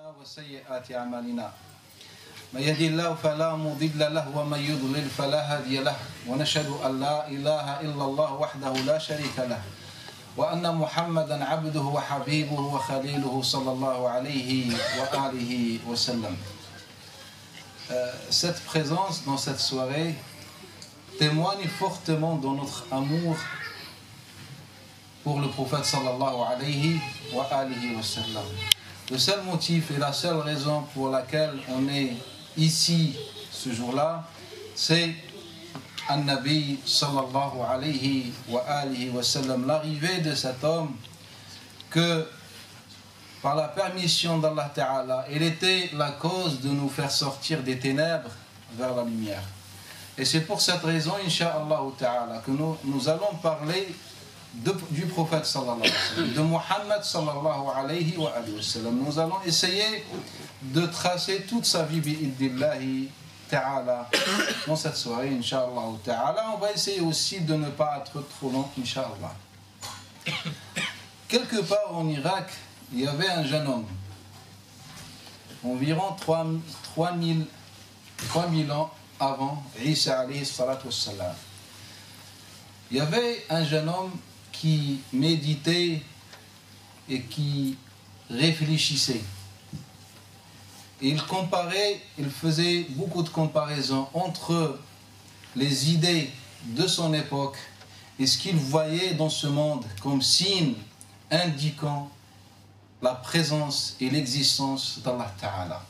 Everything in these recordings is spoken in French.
وسيئات أعمالنا من يهدي الله فلا مضل له ومن يضلل فلا هادي له ونشهد أن لا إله إلا الله وحده لا شريك له وأن محمدا عبده وحبيبه وخليله صلى الله عليه وآله وسلم. Cette présence dans cette soirée témoigne fortement de notre amour pour le prophète sallallahu alayhi wa alihi wa sallam. Le seul motif et la seule raison pour laquelle on est ici ce jour-là, c'est An-Nabi sallallahu alayhi wa alihi wa sallam, l'arrivée de cet homme que par la permission d'Allah Ta'ala, il était la cause de nous faire sortir des ténèbres vers la lumière. Et c'est pour cette raison, Inch'Allah Ta'ala, que nous allons parler du prophète sallallahu alayhi wa sallam, de Muhammad sallallahu alayhi wa sallam. Nous allons essayer de tracer toute sa vie bi'idnillahi ta'ala dans cette soirée, Inch'Allah Ta'ala. On va essayer aussi de ne pas être trop long, Inch'Allah. Quelque part en Irak, il y avait un jeune homme, environ 3000 ans avant Isa alayhi salatu wassalam. Il y avait un jeune homme qui méditait et qui réfléchissait. Il comparait, il faisait beaucoup de comparaisons entre les idées de son époque et ce qu'il voyait dans ce monde comme signe indiquant la présence et l'existence d'Allah Ta'ala.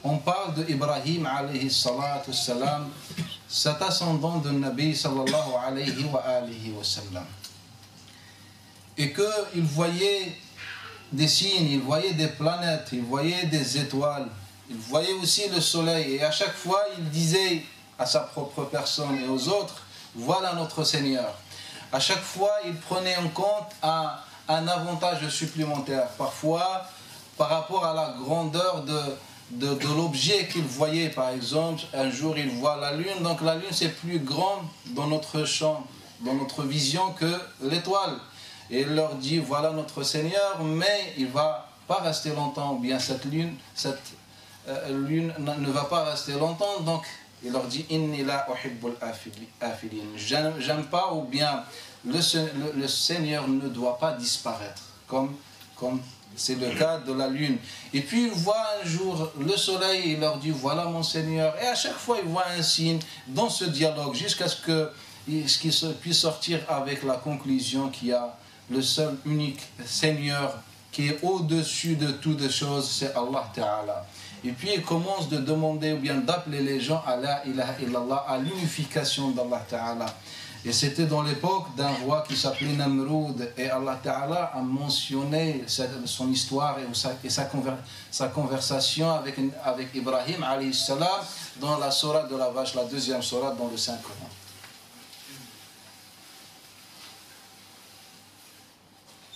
On parle de Ibrahim alayhi salatu wassalam, cet ascendant de Nabi sallallahu alayhi wa alihi wa sallam. Et qu'il voyait des signes, il voyait des planètes, il voyait des étoiles, il voyait aussi le soleil. Et à chaque fois, il disait à sa propre personne et aux autres, voilà notre Seigneur. À chaque fois, il prenait en compte un avantage supplémentaire. Parfois, par rapport à la grandeur de l'objet qu'il voyait. Par exemple, un jour, il voit la lune. Donc la lune, c'est plus grand dans notre champ, dans notre vision que l'étoile. Et il leur dit, voilà notre Seigneur, mais il ne va pas rester longtemps, ou bien cette lune ne va pas rester longtemps. Donc il leur dit, inni la uhibbul afilin. J'aime pas, ou bien le Seigneur ne doit pas disparaître, comme c'est le cas de la lune. Et puis il voit un jour le soleil, il leur dit, voilà mon Seigneur. Et à chaque fois il voit un signe dans ce dialogue, jusqu'à ce qu'il puisse sortir avec la conclusion qu'il y a le seul unique Seigneur qui est au-dessus de toutes choses, c'est Allah Ta'ala. Et puis il commence de demander ou bien d'appeler les gens à la ilaha illallah, à l'unification d'Allah Ta'ala. Et c'était dans l'époque d'un roi qui s'appelait Namroud, et Allah Ta'ala a mentionné son histoire et sa conversation avec Ibrahim alayhi salam dans la sourate de la vache, la deuxième sourate dans le Saint-Coran.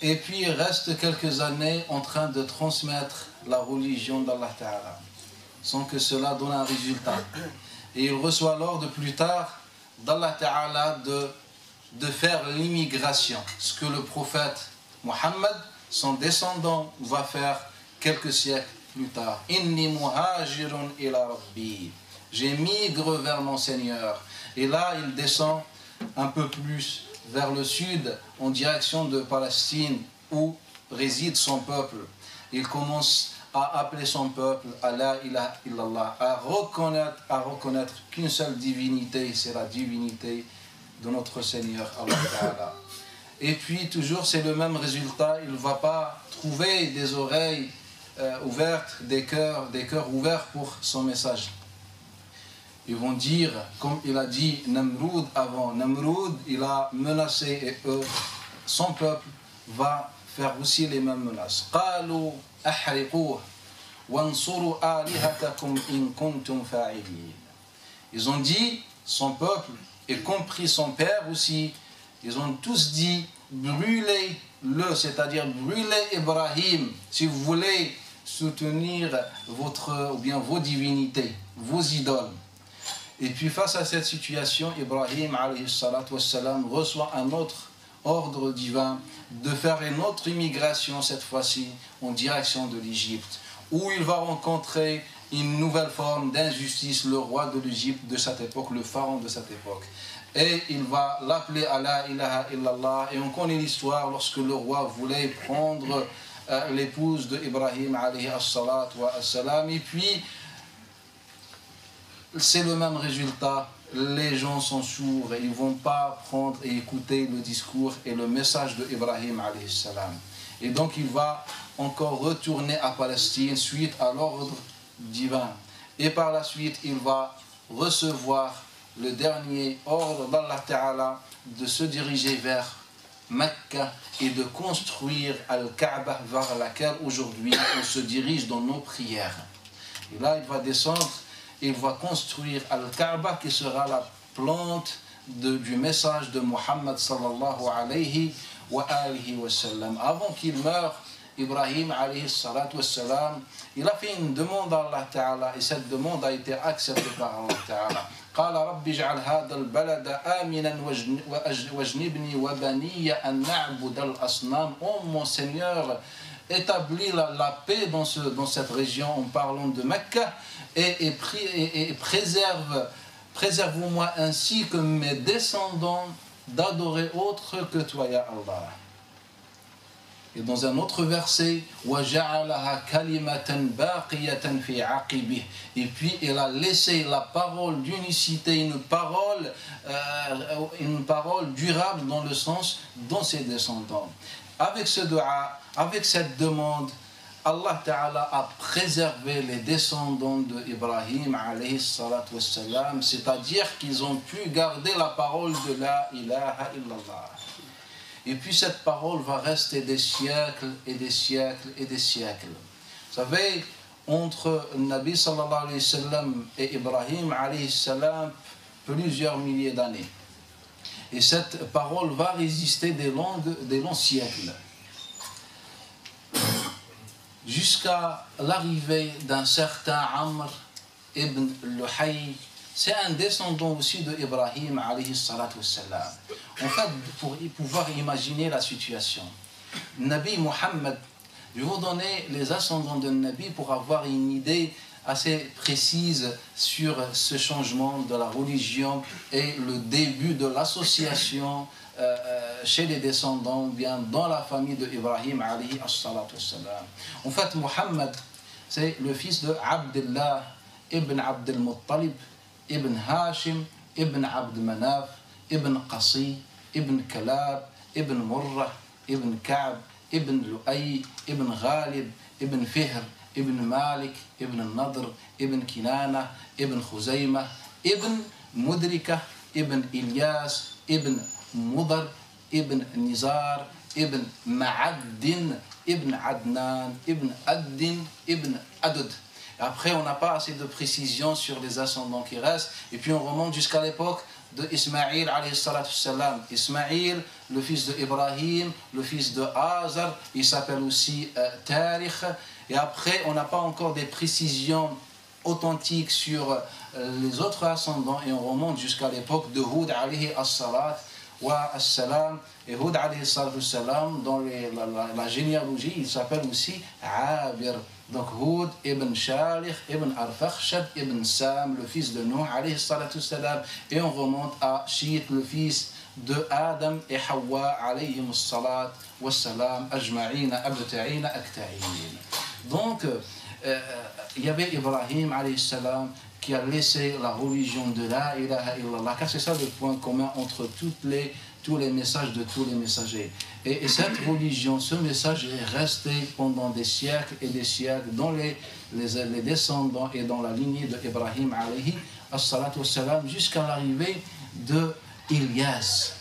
Et puis il reste quelques années en train de transmettre la religion d'Allah Ta'ala, sans que cela donne un résultat. Et il reçoit l'ordre plus tard d'Allah Ta'ala de faire l'immigration, ce que le prophète Muhammad, son descendant, va faire quelques siècles plus tard. Inni muhajirun ila rabbi. J'émigre vers mon Seigneur. Et là, il descend un peu plus vers le sud, en direction de Palestine, où réside son peuple. Il commence à appeler son peuple à la ilaha illallah, à reconnaître qu'une seule divinité, c'est la divinité de notre Seigneur Allah Ta'ala. Et puis toujours c'est le même résultat, il ne va pas trouver des oreilles ouvertes, des cœurs ouverts pour son message. Ils vont dire, comme il a dit Namroud avant, Namroud il a menacé et son peuple va faire aussi les mêmes menaces. قالوا أحرقوه وانصروا آلهتكم إن كنتم فاعلين. Ils ont dit, son peuple, y compris son père aussi, ils ont tous dit, brûlez-le, c'est-à-dire brûlez Ibrahim, si vous voulez soutenir vos divinités, vos idoles. Et puis face à cette situation, Ibrahim alayhi salatu wassalam reçoit un autre ordre divin de faire une autre immigration, cette fois-ci en direction de l'Égypte, où il va rencontrer une nouvelle forme d'injustice, le roi de l'Égypte de cette époque, le pharaon de cette époque. Et il va l'appeler à la ilaha illallah. Et on connaît l'histoire lorsque le roi voulait prendre l'épouse de Ibrahim alayhi as-salatu wa as-salam. Et puis, c'est le même résultat. Les gens sont sourds et ils ne vont pas prendre et écouter le discours et le message de Ibrahim alayhi salam. Et donc il va encore retourner à Palestine suite à l'ordre divin. Et par la suite, il va recevoir le dernier ordre d'Allah Ta'ala de se diriger vers Mecca et de construire Al-Kaaba vers laquelle aujourd'hui on se dirige dans nos prières. Et là, il va descendre. Il va construire Al-Kaaba qui sera la plante du message de Muhammad sallallahu alayhi wa alihi wa sallam. Avant qu'il meure, Ibrahim alayhi salatu wa sallam, il a fait une demande à Allah Ta'ala et cette demande a été acceptée par Allah Ta'ala. قال رب اجعل هذا البلد آمنا واجنبني وبني أن نعبد الأصنام. Oh mon Seigneur, établis la paix dans cette région en parlant de Mecca et préserve-moi ainsi que mes descendants d'adorer autre que toi, ya Allah. Et dans un autre verset, وَجَعَلَهَا كَلِمَةً بَاقِيَةً فِي عَقِبِهِ. Et puis il a laissé la parole d'unicité, une parole durable dans le sens dans ses descendants. Avec ce dua, avec cette demande, Allah Ta'ala a préservé les descendants d'Ibrahim alayhi salatu wassalam, c'est-à-dire qu'ils ont pu garder la parole de la ilaha illallah. Et puis cette parole va rester des siècles et des siècles et des siècles. Vous savez, entre Nabi sallallahu alayhi wa sallam et Ibrahim alayhi salam, plusieurs milliers d'années. Et cette parole va résister des longs siècles. Jusqu'à l'arrivée d'un certain Amr ibn Luhay. C'est un descendant aussi de Ibrahim alayhi salatu wassalam. En fait, pour pouvoir imaginer la situation, Nabi Muhammad, je vais vous donner les ascendants de Nabi pour avoir une idée assez précise sur ce changement de la religion et le début de l'association chez les descendants, bien dans la famille de Ibrahim alayhi salatu wassalam. En fait, Muhammad, c'est le fils de Abdullah ibn Abdul Muttalib, ibn Hashim, ibn Abd Manaf, ibn Qasi, ibn Kalab, ibn Murrah, ibn Ka'b, ibn Lu'ay, ibn Ghalib, ibn Fihr, ibn Malik, ibn Nadr, ibn Kinana, ibn Khuzaymah, ibn Mudrika, ibn Ilyas, ibn Mudar, ibn Nizar, ibn Ma'addin, ibn Adnan, ibn Addin, ibn Adud. Après, on n'a pas assez de précision sur les ascendants qui restent. Et puis, on remonte jusqu'à l'époque de Ismaïl, alayhi salatu salam. Ismaïl, le fils de Ibrahim, le fils de Azar. Il s'appelle aussi Tarikh. Et après, on n'a pas encore des précisions authentiques sur les autres ascendants. Et on remonte jusqu'à l'époque de Hud, alayhi as-salat wa as-salam. Et Hud, alayhi salatu salam, dans la généalogie, il s'appelle aussi Abir. Donc Hud ibn Shalih, ibn Arfakhshad, ibn Sam, le fils de Nuh, alayhi salatu salam. Et on remonte à Shit, le fils de Adam et Hawa, alayhi salat wa salam, ajma'ina, abta'ina, akta'in. Donc, il y avait Ibrahim, alayhi salam, qui a laissé la religion de la ilaha illallah, car c'est ça le point commun entre tous les messages de tous les messagers. Et cette religion, ce message est resté pendant des siècles et des siècles dans les descendants et dans la lignée de Ibrahim alayhi as-salatu wassalam jusqu'à l'arrivée de Ilyas.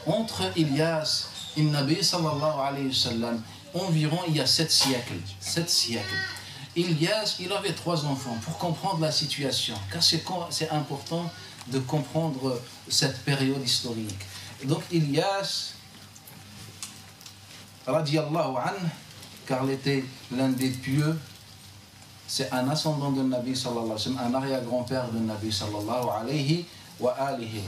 Entre Ilyas et Nabi sallallahu alayhi wa sallam, environ il y a 7 siècles. 7 siècles. Ilyas, il avait 3 enfants pour comprendre la situation, car c'est important de comprendre cette période historique. Et donc Ilyas, radiyallahu anhu, car il était l'un des pieux, c'est un ascendant de Nabi sallallahu alayhi wa sallam, un arrière-grand-père de Nabi sallallahu alayhi wa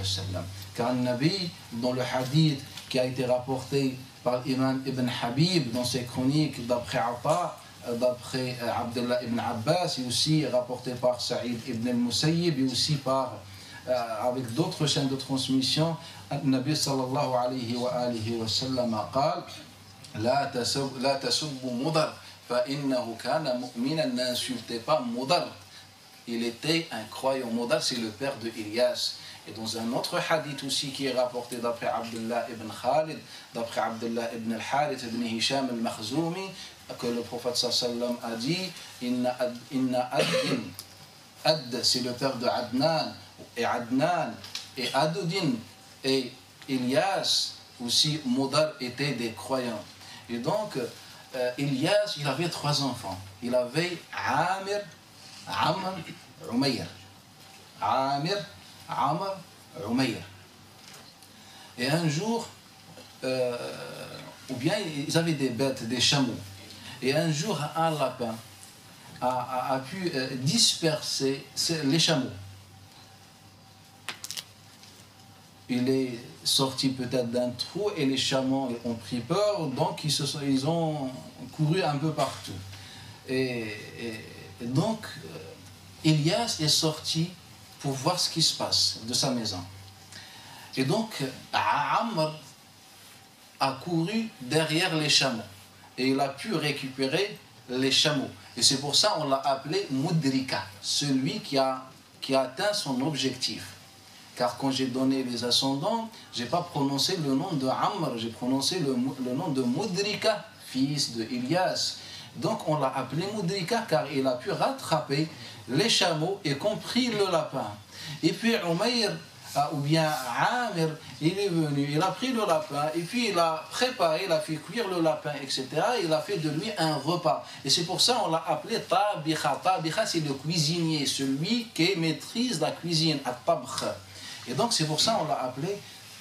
sallam. Car Nabi, dans le hadith qui a été rapporté par l'imam Ibn Habib dans ses chroniques d'après Atta, d'après Abdullah ibn Abbas, et aussi rapporté par Saïd ibn al-Musayyib, et aussi avec d'autres chaînes de transmission, Nabi sallallahu alayhi wa sallam قال لا تسبوا مضر فإنه كان مؤمنا. N'insultez pas Mudar, il était un croyant. Mudar, c'est le père de Ilyas. Et dans un autre hadith aussi qui est rapporté d'après Abdullah ibn Khalid, d'après Abdullah ibn al-Harith ibn Hisham al-Makhzoumi, que le prophète sallam a dit Inna Ad, c'est le père de Adnan, et Adnan, et Adudin, et Ilyas, aussi Mudar, étaient des croyants. Et donc, Ilyas, il avait 3 enfants. Il avait Amir, Amr, Umayr. Amir, Amr, Umayr. Et un jour, ou bien ils avaient des bêtes, des chameaux. Et un jour, un lapin a pu disperser les chameaux. Il est sorti peut-être d'un trou et les chameaux ont pris peur, donc ils ont couru un peu partout. Et donc, Ilyas est sorti pour voir ce qui se passe de sa maison. Et donc, Amr a couru derrière les chameaux et il a pu récupérer les chameaux. Et c'est pour ça qu'on l'a appelé Mudrika, celui qui a atteint son objectif. Car quand j'ai donné les ascendants, je n'ai pas prononcé le nom de Amr, j'ai prononcé le nom de Mudrika, fils de Ilyas. Donc on l'a appelé Mudrika car il a pu rattraper les chameaux et compris le lapin. Et puis Umayr, ou bien Amir, il est venu, il a pris le lapin et puis il a préparé, il a fait cuire le lapin, etc. Il a fait de lui un repas. Et c'est pour ça qu'on l'a appelé Tabikha. Tabikha, c'est le cuisinier, celui qui maîtrise la cuisine, at-tabkh. Et donc c'est pour ça qu'on l'a appelé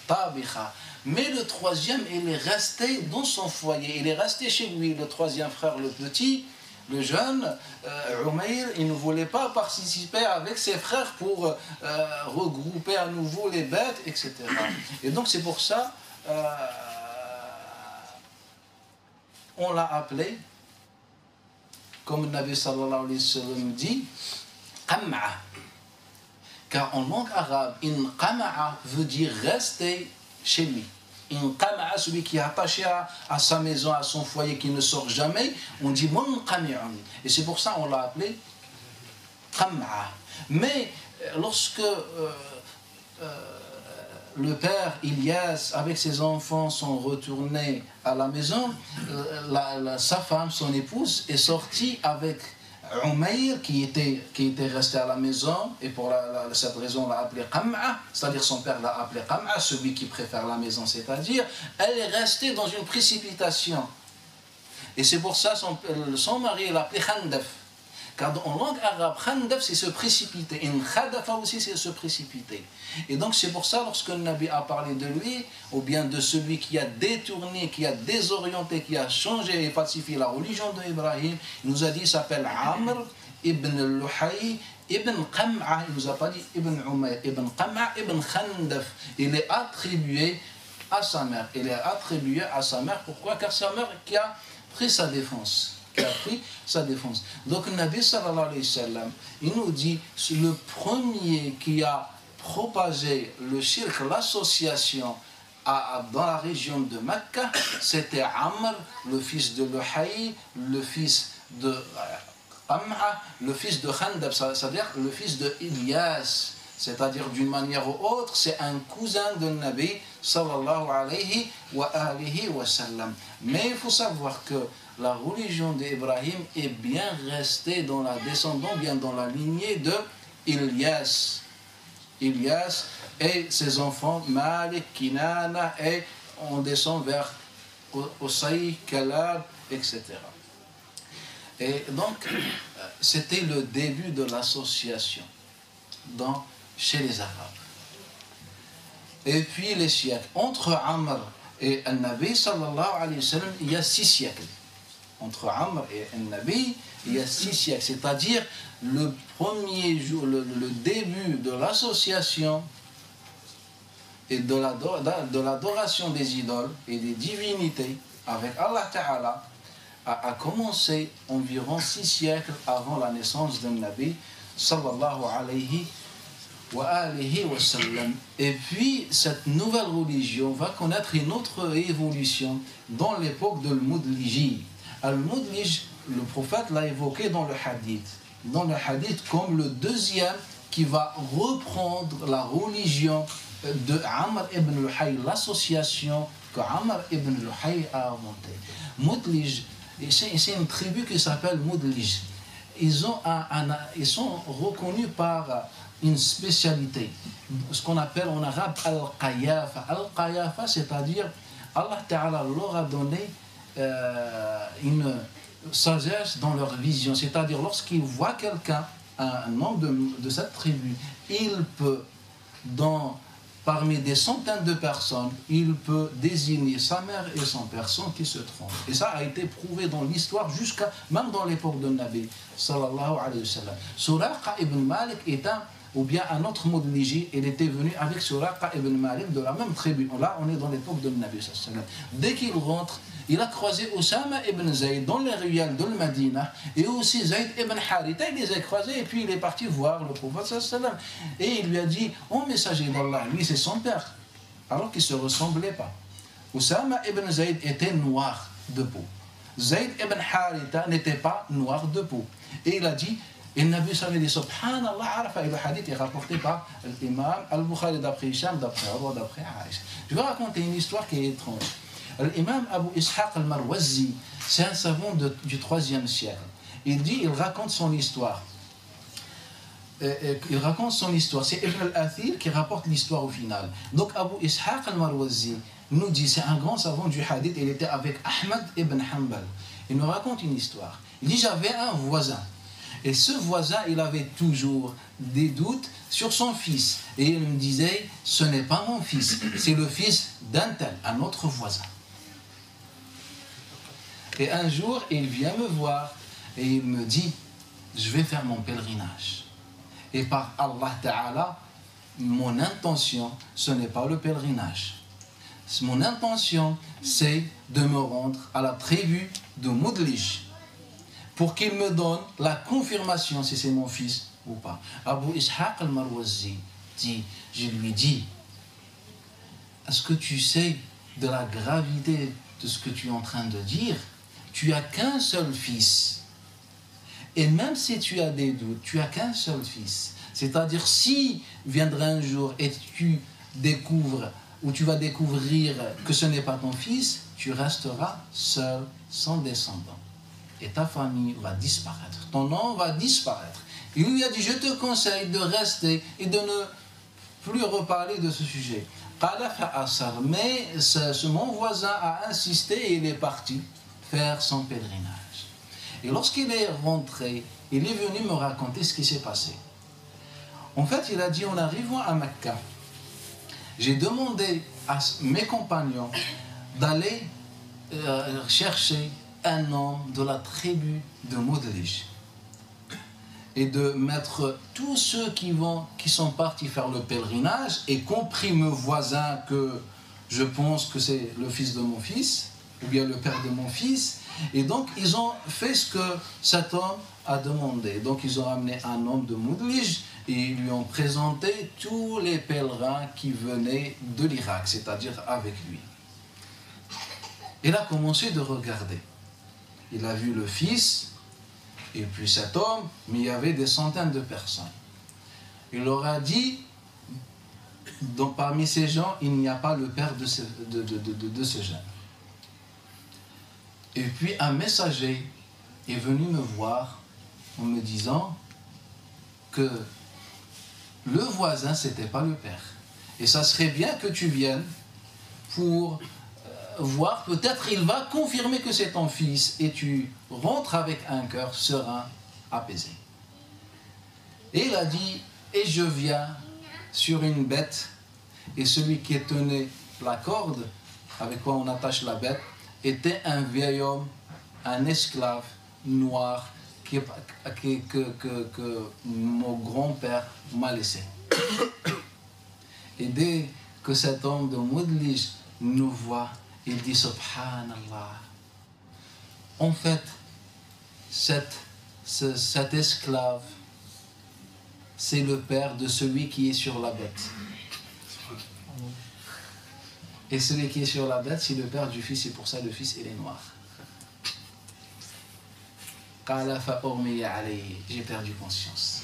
Tabikha. Mais le troisième, il est resté dans son foyer, il est resté chez lui, le troisième frère, le petit, le jeune, Umayr, il ne voulait pas participer avec ses frères pour regrouper à nouveau les bêtes, etc. Et donc c'est pour ça on l'a appelé, comme le Nabi sallallahu alayhi wa sallam dit, Qam'a. Car en langue arabe, in qama'a veut dire rester chez lui. In qama'a, celui qui est attaché à sa maison, à son foyer, qui ne sort jamais, on dit munqami'un. Et c'est pour ça qu'on l'a appelé qam'a. Mais lorsque le père Ilyas, avec ses enfants, sont retournés à la maison, sa femme, son épouse, est sortie avec Umayr qui était resté à la maison, et pour cette raison on l'a appelé Qam'a, c'est-à-dire son père l'a appelé Qam'a, celui qui préfère la maison, c'est-à-dire elle est restée dans une précipitation. Et c'est pour ça son mari l'a appelé Khandaf. Car en langue arabe, Khandaf c'est se précipiter, et Khadafa aussi c'est se précipiter. Et donc c'est pour ça, lorsque le Nabi a parlé de lui, ou bien de celui qui a détourné, qui a désorienté, qui a changé et falsifié la religion d'Ibrahim, il nous a dit, il s'appelle Amr ibn Luhay ibn Qam'a, il nous a pas dit ibn Umayr, ibn Qam'a ibn Khandaf. Il est attribué à sa mère. Il est attribué à sa mère, pourquoi? Car sa mère qui a pris sa défense. Donc le Nabi sallallahu alayhi wa sallam, il nous dit, le premier qui a propagé le shirk, l'association dans la région de Mecca, c'était Amr, le fils de Luhay, le fils de Qam'a, le fils de Khandab, c'est-à-dire le fils de Ilyas. C'est-à-dire d'une manière ou autre, c'est un cousin de Nabi sallallahu alayhi wa sallam. Mais il faut savoir que la religion d'Ibrahim est bien restée dans la descendance, bien dans la lignée de Ilyas. Ilyas et ses enfants, Malik, Kinana, et on descend vers Osay, Kalab, etc. Et donc, c'était le début de l'association chez les Arabes. Et puis les siècles. Entre Amr et Al-Nabi, sallallahu alayhi wa sallam, il y a 6 siècles. Entre Amr et Al-Nabi, il y a 6 siècles. C'est-à-dire le premier jour, le début de l'association et de l'adoration des idoles et des divinités avec Allah Ta'ala a commencé environ 6 siècles avant la naissance d'un Nabi, sallallahu alayhi wa alihi wa sallam. Et puis, cette nouvelle religion va connaître une autre évolution dans l'époque de Al-Mudliji. Al-Mudlij, le prophète l'a évoqué dans le hadith. Dans le hadith comme le deuxième qui va reprendre la religion de Amr ibn Luhay, l'association que Amr ibn Luhay a inventée. Mudlij, c'est une tribu qui s'appelle Mudlij. Ils sont reconnus par une spécialité, ce qu'on appelle en arabe Al-Qayafa. Al-Qayafa, c'est-à-dire Allah Ta'ala leur a donné une sagesse dans leur vision, c'est-à-dire lorsqu'ils voient quelqu'un, un membre de cette tribu, il peut, parmi des centaines de personnes, il peut désigner sa mère et son père sans qu'ils se trompent. Et ça a été prouvé dans l'histoire, même dans l'époque de Nabi, sallallahu alayhi wa sallam. Suraqa ibn Malik est ou bien un autre Mudliji, il était venu avec Suraqa ibn Malik de la même tribu. Là, on est dans l'époque de Nabi sallallahu alayhi wa sallam. Dès qu'il rentre, il a croisé Osama ibn Zayd dans les ruelles de Medina et aussi Zayd ibn Haritha. Il les a croisés et puis il est parti voir le prophète sallallahu alayhi wa sallam. Et il lui a dit, ô messager d'Allah, lui c'est son père, alors qu'ils ne se ressemblaient pas. Osama ibn Zayd était noir de peau. Zayd ibn Haritha n'était pas noir de peau. Et il a dit, et le Nabi sallallahu alayhi wa sallam, subhanallah, arafa, et le hadith est rapporté par l'imam al-Bukhari d'après Hisham, d'après Urwa, d'après Aïcha. Je vais raconter une histoire qui est étrange. L'imam Abu Ishaq al-Marwazi, c'est un savant du 3e siècle. Il raconte son histoire. Il raconte son histoire. C'est Ibn al-Athir qui rapporte l'histoire au final. Donc Abu Ishaq al-Marwazi nous dit, c'est un grand savant du hadith, il était avec Ahmad ibn Hanbal. Il nous raconte une histoire. Il dit, j'avais un voisin. Et ce voisin, il avait toujours des doutes sur son fils. Et il me disait, ce n'est pas mon fils, c'est le fils d'un tel, un autre voisin. Et un jour, il vient me voir et il me dit, je vais faire mon pèlerinage. Et par Allah Ta'ala, mon intention, ce n'est pas le pèlerinage. Mon intention, c'est de me rendre à la tribu de Mudlij pour qu'il me donne la confirmation si c'est mon fils ou pas. Abu Ishaq al-Marwazi dit, je lui dis, est-ce que tu sais de la gravité de ce que tu es en train de dire? Tu n'as qu'un seul fils. Et même si tu as des doutes, tu n'as qu'un seul fils. C'est-à-dire, si viendra un jour et tu découvres, ou tu vas découvrir que ce n'est pas ton fils, tu resteras seul, sans descendant. Et ta famille va disparaître. Ton nom va disparaître. Il lui a dit, je te conseille de rester et de ne plus reparler de ce sujet. Mais mon voisin a insisté et il est parti faire son pèlerinage. Et lorsqu'il est rentré, il est venu me raconter ce qui s'est passé. En fait, il a dit, en arrivant à Mecca, j'ai demandé à mes compagnons d'aller chercher un homme de la tribu de Mudlij et de mettre tous ceux qui sont partis faire le pèlerinage, y compris mes voisins que je pense que c'est le fils de mon fils, ou bien le père de mon fils. Et donc, ils ont fait ce que cet homme a demandé. Donc, ils ont amené un homme de Mudlij et ils lui ont présenté tous les pèlerins qui venaient de l'Irak, c'est-à-dire avec lui. Il a commencé de regarder. Il a vu le fils et puis cet homme, mais il y avait des centaines de personnes. Il leur a dit, donc parmi ces gens, il n'y a pas le père de ce jeune. Et puis un messager est venu me voir en me disant que le voisin, c'était pas le père. Et ça serait bien que tu viennes pour voir, peut-être il va confirmer que c'est ton fils et tu rentres avec un cœur serein, apaisé. Et il a dit, et je viens sur une bête, et celui qui tenait la corde, avec quoi on attache la bête, était un vieil homme, un esclave noir que mon grand-père m'a laissé. Et dès que cet homme de Mudlij nous voit, il dit Subhanallah, En fait, cet esclave, c'est le père de celui qui est sur la bête. Et celui qui est sur la bête, c'est le père du fils, et pour ça le fils, il est noir. J'ai perdu conscience.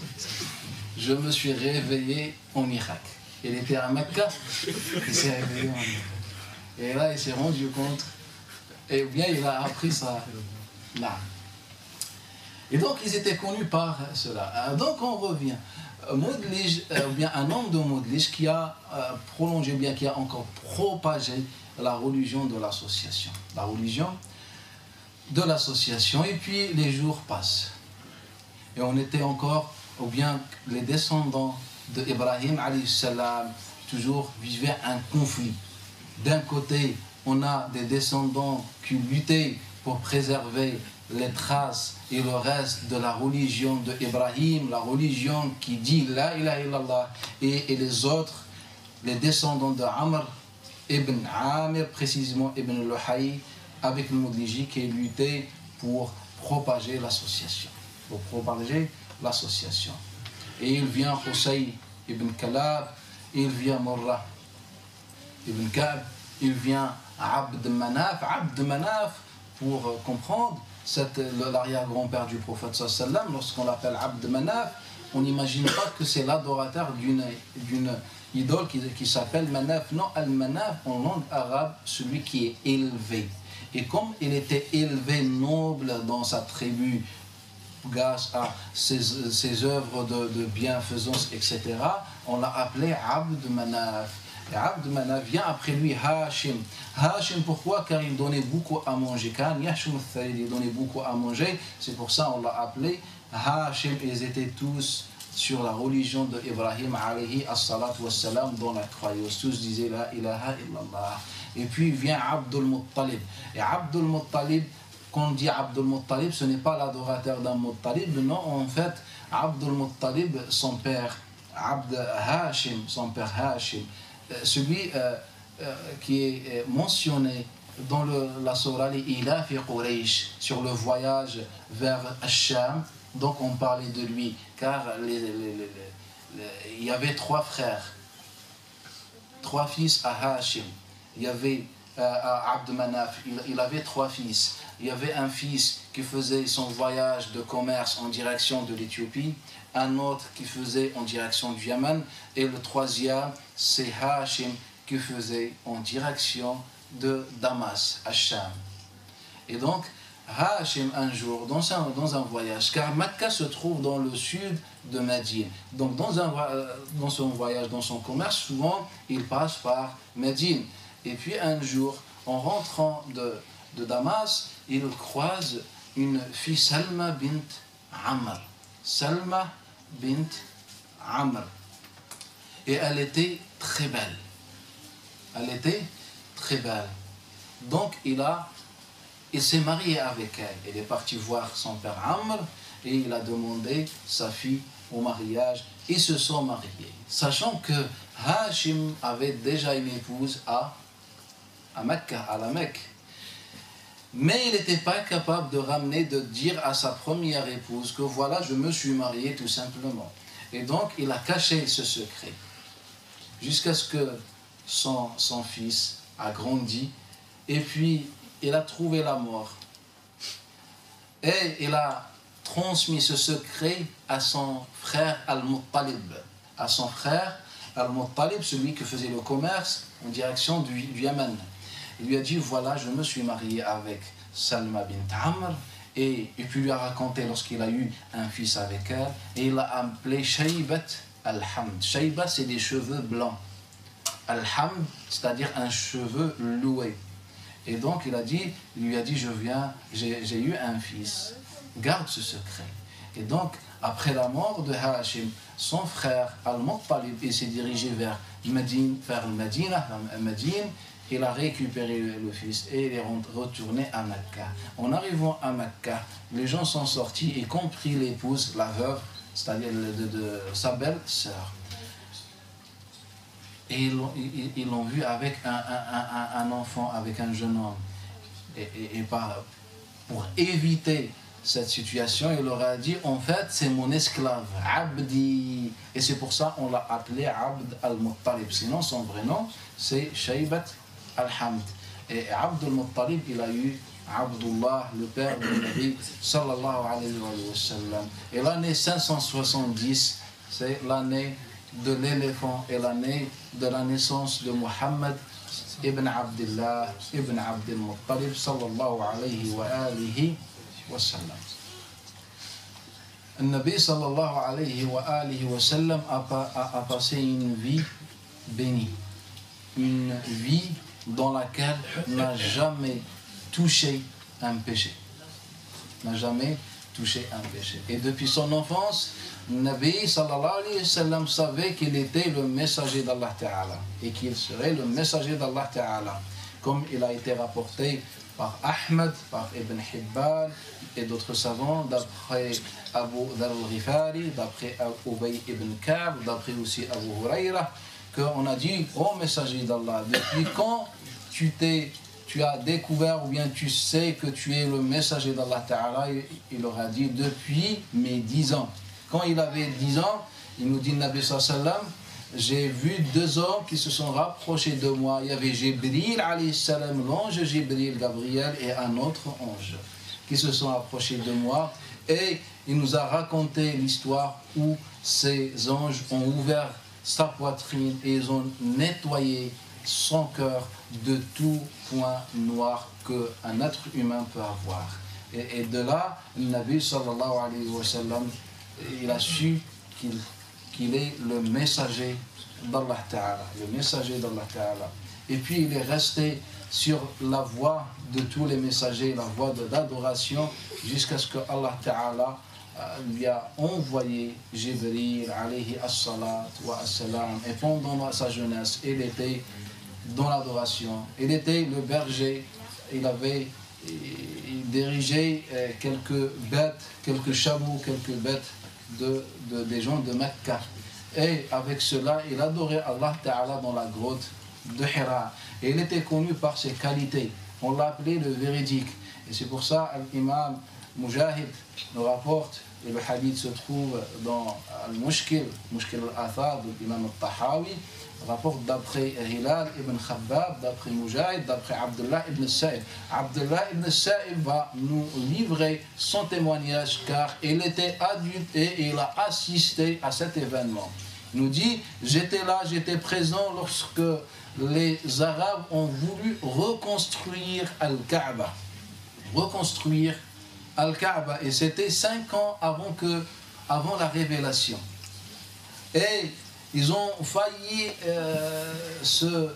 Je me suis réveillé en Irak. Il était à Mecca, il s'est réveillé en Irak. Et là, il s'est rendu compte, et bien il a appris ça là. Et donc, ils étaient connus par cela. Donc, on revient. Modlij, bien un homme de Modlij qui a prolongé, bien qui a encore propagé la religion de l'association. La religion de l'association. Et puis, les jours passent. Et on était encore, ou bien les descendants d'Ibrahim, alayhi salam, toujours vivaient un conflit. D'un côté, on a des descendants qui luttaient pour préserver les traces et le reste de la religion d'Ibrahim, la religion qui dit La ilaha illallah, et les autres, les descendants de Amr ibn Amir, précisément ibn Luhay, avec le Modliji, qui luttaient pour propager l'association. Pour propager l'association. Et il vient Husay ibn Kalab, il vient Murrah ibn Ka'b, il vient Abd Manaf. Abd Manaf, pour comprendre, l'arrière-grand-père du prophète sallam, lorsqu'on l'appelle Abd Manaf, on n'imagine pas que c'est l'adorateur d'une idole qui s'appelle Manaf. Non, Al-Manaf, en langue arabe, celui qui est élevé. Et comme il était élevé, noble dans sa tribu, grâce à ses œuvres de bienfaisance, etc., on l'a appelé Abd Manaf. Et Abd Manaf vient après lui Hashim. Hashim, pourquoi? Car il donnait beaucoup à manger. Kan Yashum al-Thalid, il donnait beaucoup à manger. C'est pour ça qu'on l'a appelé Hashim. Ils étaient tous sur la religion d'Ibrahim alayhi as-salatu was-salam, dans la croyance. Tous disaient La ilaha illallah. Et puis vient Abdul Muttalib. Et Abdul Muttalib, quand on dit Abdul Muttalib, ce n'est pas l'adorateur d'un Muttalib. Non, en fait, Abdul Muttalib, son père, Abd Hashim, son père Hashim, celui qui est mentionné dans la Surah Ila fi Quraysh, sur le voyage vers Ash-Sham. Donc on parlait de lui, car il y avait trois frères, trois fils à Hashim. Il y avait à Abd Manaf, il avait trois fils. Il y avait un fils qui faisait son voyage de commerce en direction de l'Éthiopie, un autre qui faisait en direction du Yémen, et le troisième, c'est Hashim qui faisait en direction de Damas, à Sham. Et donc, Hashim, un jour, dans un voyage, car Mecca se trouve dans le sud de Médine. Donc, dans son voyage, dans son commerce, souvent, il passe par Médine. Et puis, un jour, en rentrant de Damas, il croise une fille, Salma bint Amr. Salma bint Amr. Et elle était très belle. Elle était très belle. Donc, il s'est marié avec elle. Il est parti voir son père Amr et il a demandé sa fille au mariage. Ils se sont mariés. Sachant que Hashim avait déjà une épouse à Mecca, à la Mecque. Mais il n'était pas capable de dire à sa première épouse que voilà, je me suis marié tout simplement. Et donc, il a caché ce secret. Jusqu'à ce que son fils a grandi. Et puis, il a trouvé la mort. Et il a transmis ce secret à son frère Al-Muttalib. À son frère Al-Muttalib, celui qui faisait le commerce en direction du Yémen. Il lui a dit, voilà, je me suis marié avec Salma bint Amr. Et puis lui a raconté lorsqu'il a eu un fils avec elle. Et il l'a appelé Shaybat al-Hamd. Shayba, c'est des cheveux blancs. Al-Hamd, c'est-à-dire un cheveu loué. Et donc il lui a dit, j'ai eu un fils. Garde ce secret. Et donc, après la mort de Hashim, son frère Al-Muttalib, il s'est dirigé vers Médine. Il a récupéré le fils et il est retourné à Mecca. En arrivant à Mecca, les gens sont sortis, y compris l'épouse, la veuve, c'est-à-dire de sa belle-sœur. Et ils l'ont vu avec un enfant, avec un jeune homme. Et pour éviter cette situation, il leur a dit, en fait, c'est mon esclave, Abdi. Et c'est pour ça qu'on l'a appelé Abd al-Muttalib. Sinon, son vrai nom, c'est Shaybat al-Hamd. Et Abd al-Muttalib, il a eu Abdullah, le père de Nabi sallallahu alayhi wa sallam. Et l'année 570, c'est l'année de l'éléphant et l'année de la naissance de Muhammad ibn Abdullah ibn Abd al-Muttalib sallallahu alayhi wa alihi wa sallam. Le Nabi sallallahu alayhi wa sallam a passé une vie bénie, une vie dans laquelle n'a jamais touché un péché. N'a jamais touché un péché. Et depuis son enfance, le Nabi sallallahu alayhi wa sallam savait qu'il était le messager d'Allah Ta'ala et qu'il serait le messager d'Allah Ta'ala. Comme il a été rapporté par Ahmed, par Ibn Hibban et d'autres savants, d'après Abu Dhar al-Ghifari, d'après Ubay ibn Ka'b, d'après aussi Abu Huraira, qu'on a dit, ô messager d'Allah, depuis quand tu as découvert ou bien tu sais que tu es le messager d'Allah Ta'ala? Il leur a dit, depuis mes 10 ans. Quand il avait 10 ans, il nous dit, Nabi sallallahu alayhi wa sallam, j'ai vu 2 hommes qui se sont rapprochés de moi. Il y avait Jibril alayhi salam, l'ange Jibril, Gabriel, et un autre ange qui se sont approchés de moi. Et il nous a raconté l'histoire où ces anges ont ouvert sa poitrine et ils ont nettoyé son cœur de tout point noir qu'un être humain peut avoir. Et de là, le Nabi sallallahu alayhi wa sallam, il a su qu'il est le messager d'Allah Ta'ala, le messager d'Allah Ta'ala. Et puis il est resté sur la voie de tous les messagers, la voie de l'adoration, jusqu'à ce que Allah Ta'ala lui a envoyé Jibril alayhi as-salat wa as-salam. Et pendant sa jeunesse, il était dans l'adoration. Il était le berger, il dirigeait quelques bêtes, quelques chameaux, quelques bêtes des gens de Mecca. Et avec cela, il adorait Allah Ta'ala dans la grotte de Hira. Et il était connu par ses qualités. On l'appelait le véridique. Et c'est pour ça l'imam Mujahid nous rapporte, et le hadith se trouve dans Al-Mushkil al-Athar de l'imam al-Tahawi, rapporte d'après Hilal ibn Khabbab, d'après Mujahid, d'après Abdullah ibn Sa'ib. Abdullah ibn Sa'ib va nous livrer son témoignage car il était adulte et il a assisté à cet événement. Il nous dit, j'étais là, j'étais présent lorsque les Arabes ont voulu reconstruire Al-Kaaba. Reconstruire Al-Kaaba. Et c'était 5 ans avant la révélation. Et ils ont failli se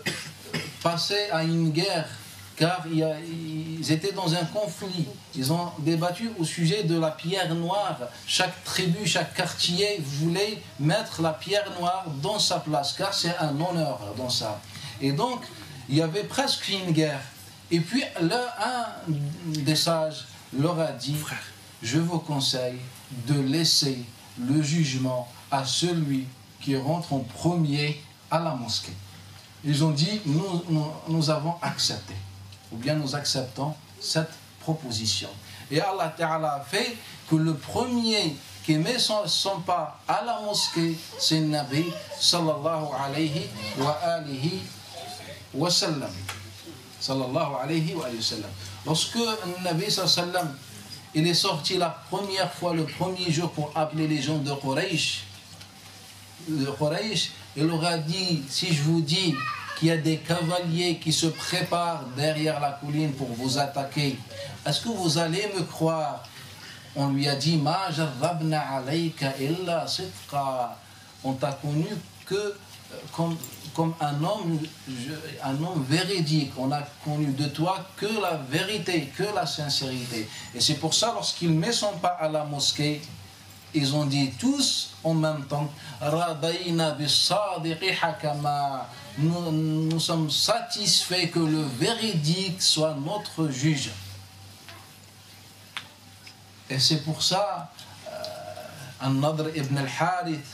passer à une guerre car ils étaient dans un conflit. Ils ont débattu au sujet de la pierre noire. Chaque tribu, chaque quartier voulait mettre la pierre noire dans sa place car c'est un honneur dans ça. Et donc, il y avait presque une guerre. Et puis, un des sages leur a dit, je vous conseille de laisser le jugement à celui qui rentre en premier à la mosquée. Ils ont dit, nous avons accepté, ou bien nous acceptons cette proposition. Et Allah Ta'ala a fait que le premier qui met son pas à la mosquée, c'est le Nabi sallallahu alayhi wa alihi wa sallam. Sallallahu alayhi wa sallam. Lorsque le Nabi sallallahu alayhi wa sallam, il est sorti la première fois, le premier jour pour appeler les gens de Quraysh, il leur a dit, si je vous dis qu'il y a des cavaliers qui se préparent derrière la colline pour vous attaquer, est-ce que vous allez me croire? On lui a dit, ma jarrabna alayka illa sidqa. On t'a connu que comme un homme véridique. On a connu de toi que la vérité, que la sincérité. Et c'est pour ça, lorsqu'il met son pas à la mosquée, ils ont dit tous en même temps, Radayna bis-sadiqi hakama. Nous sommes satisfaits que le véridique soit notre juge. Et c'est pour ça, An-Nadr ibn al-Harith,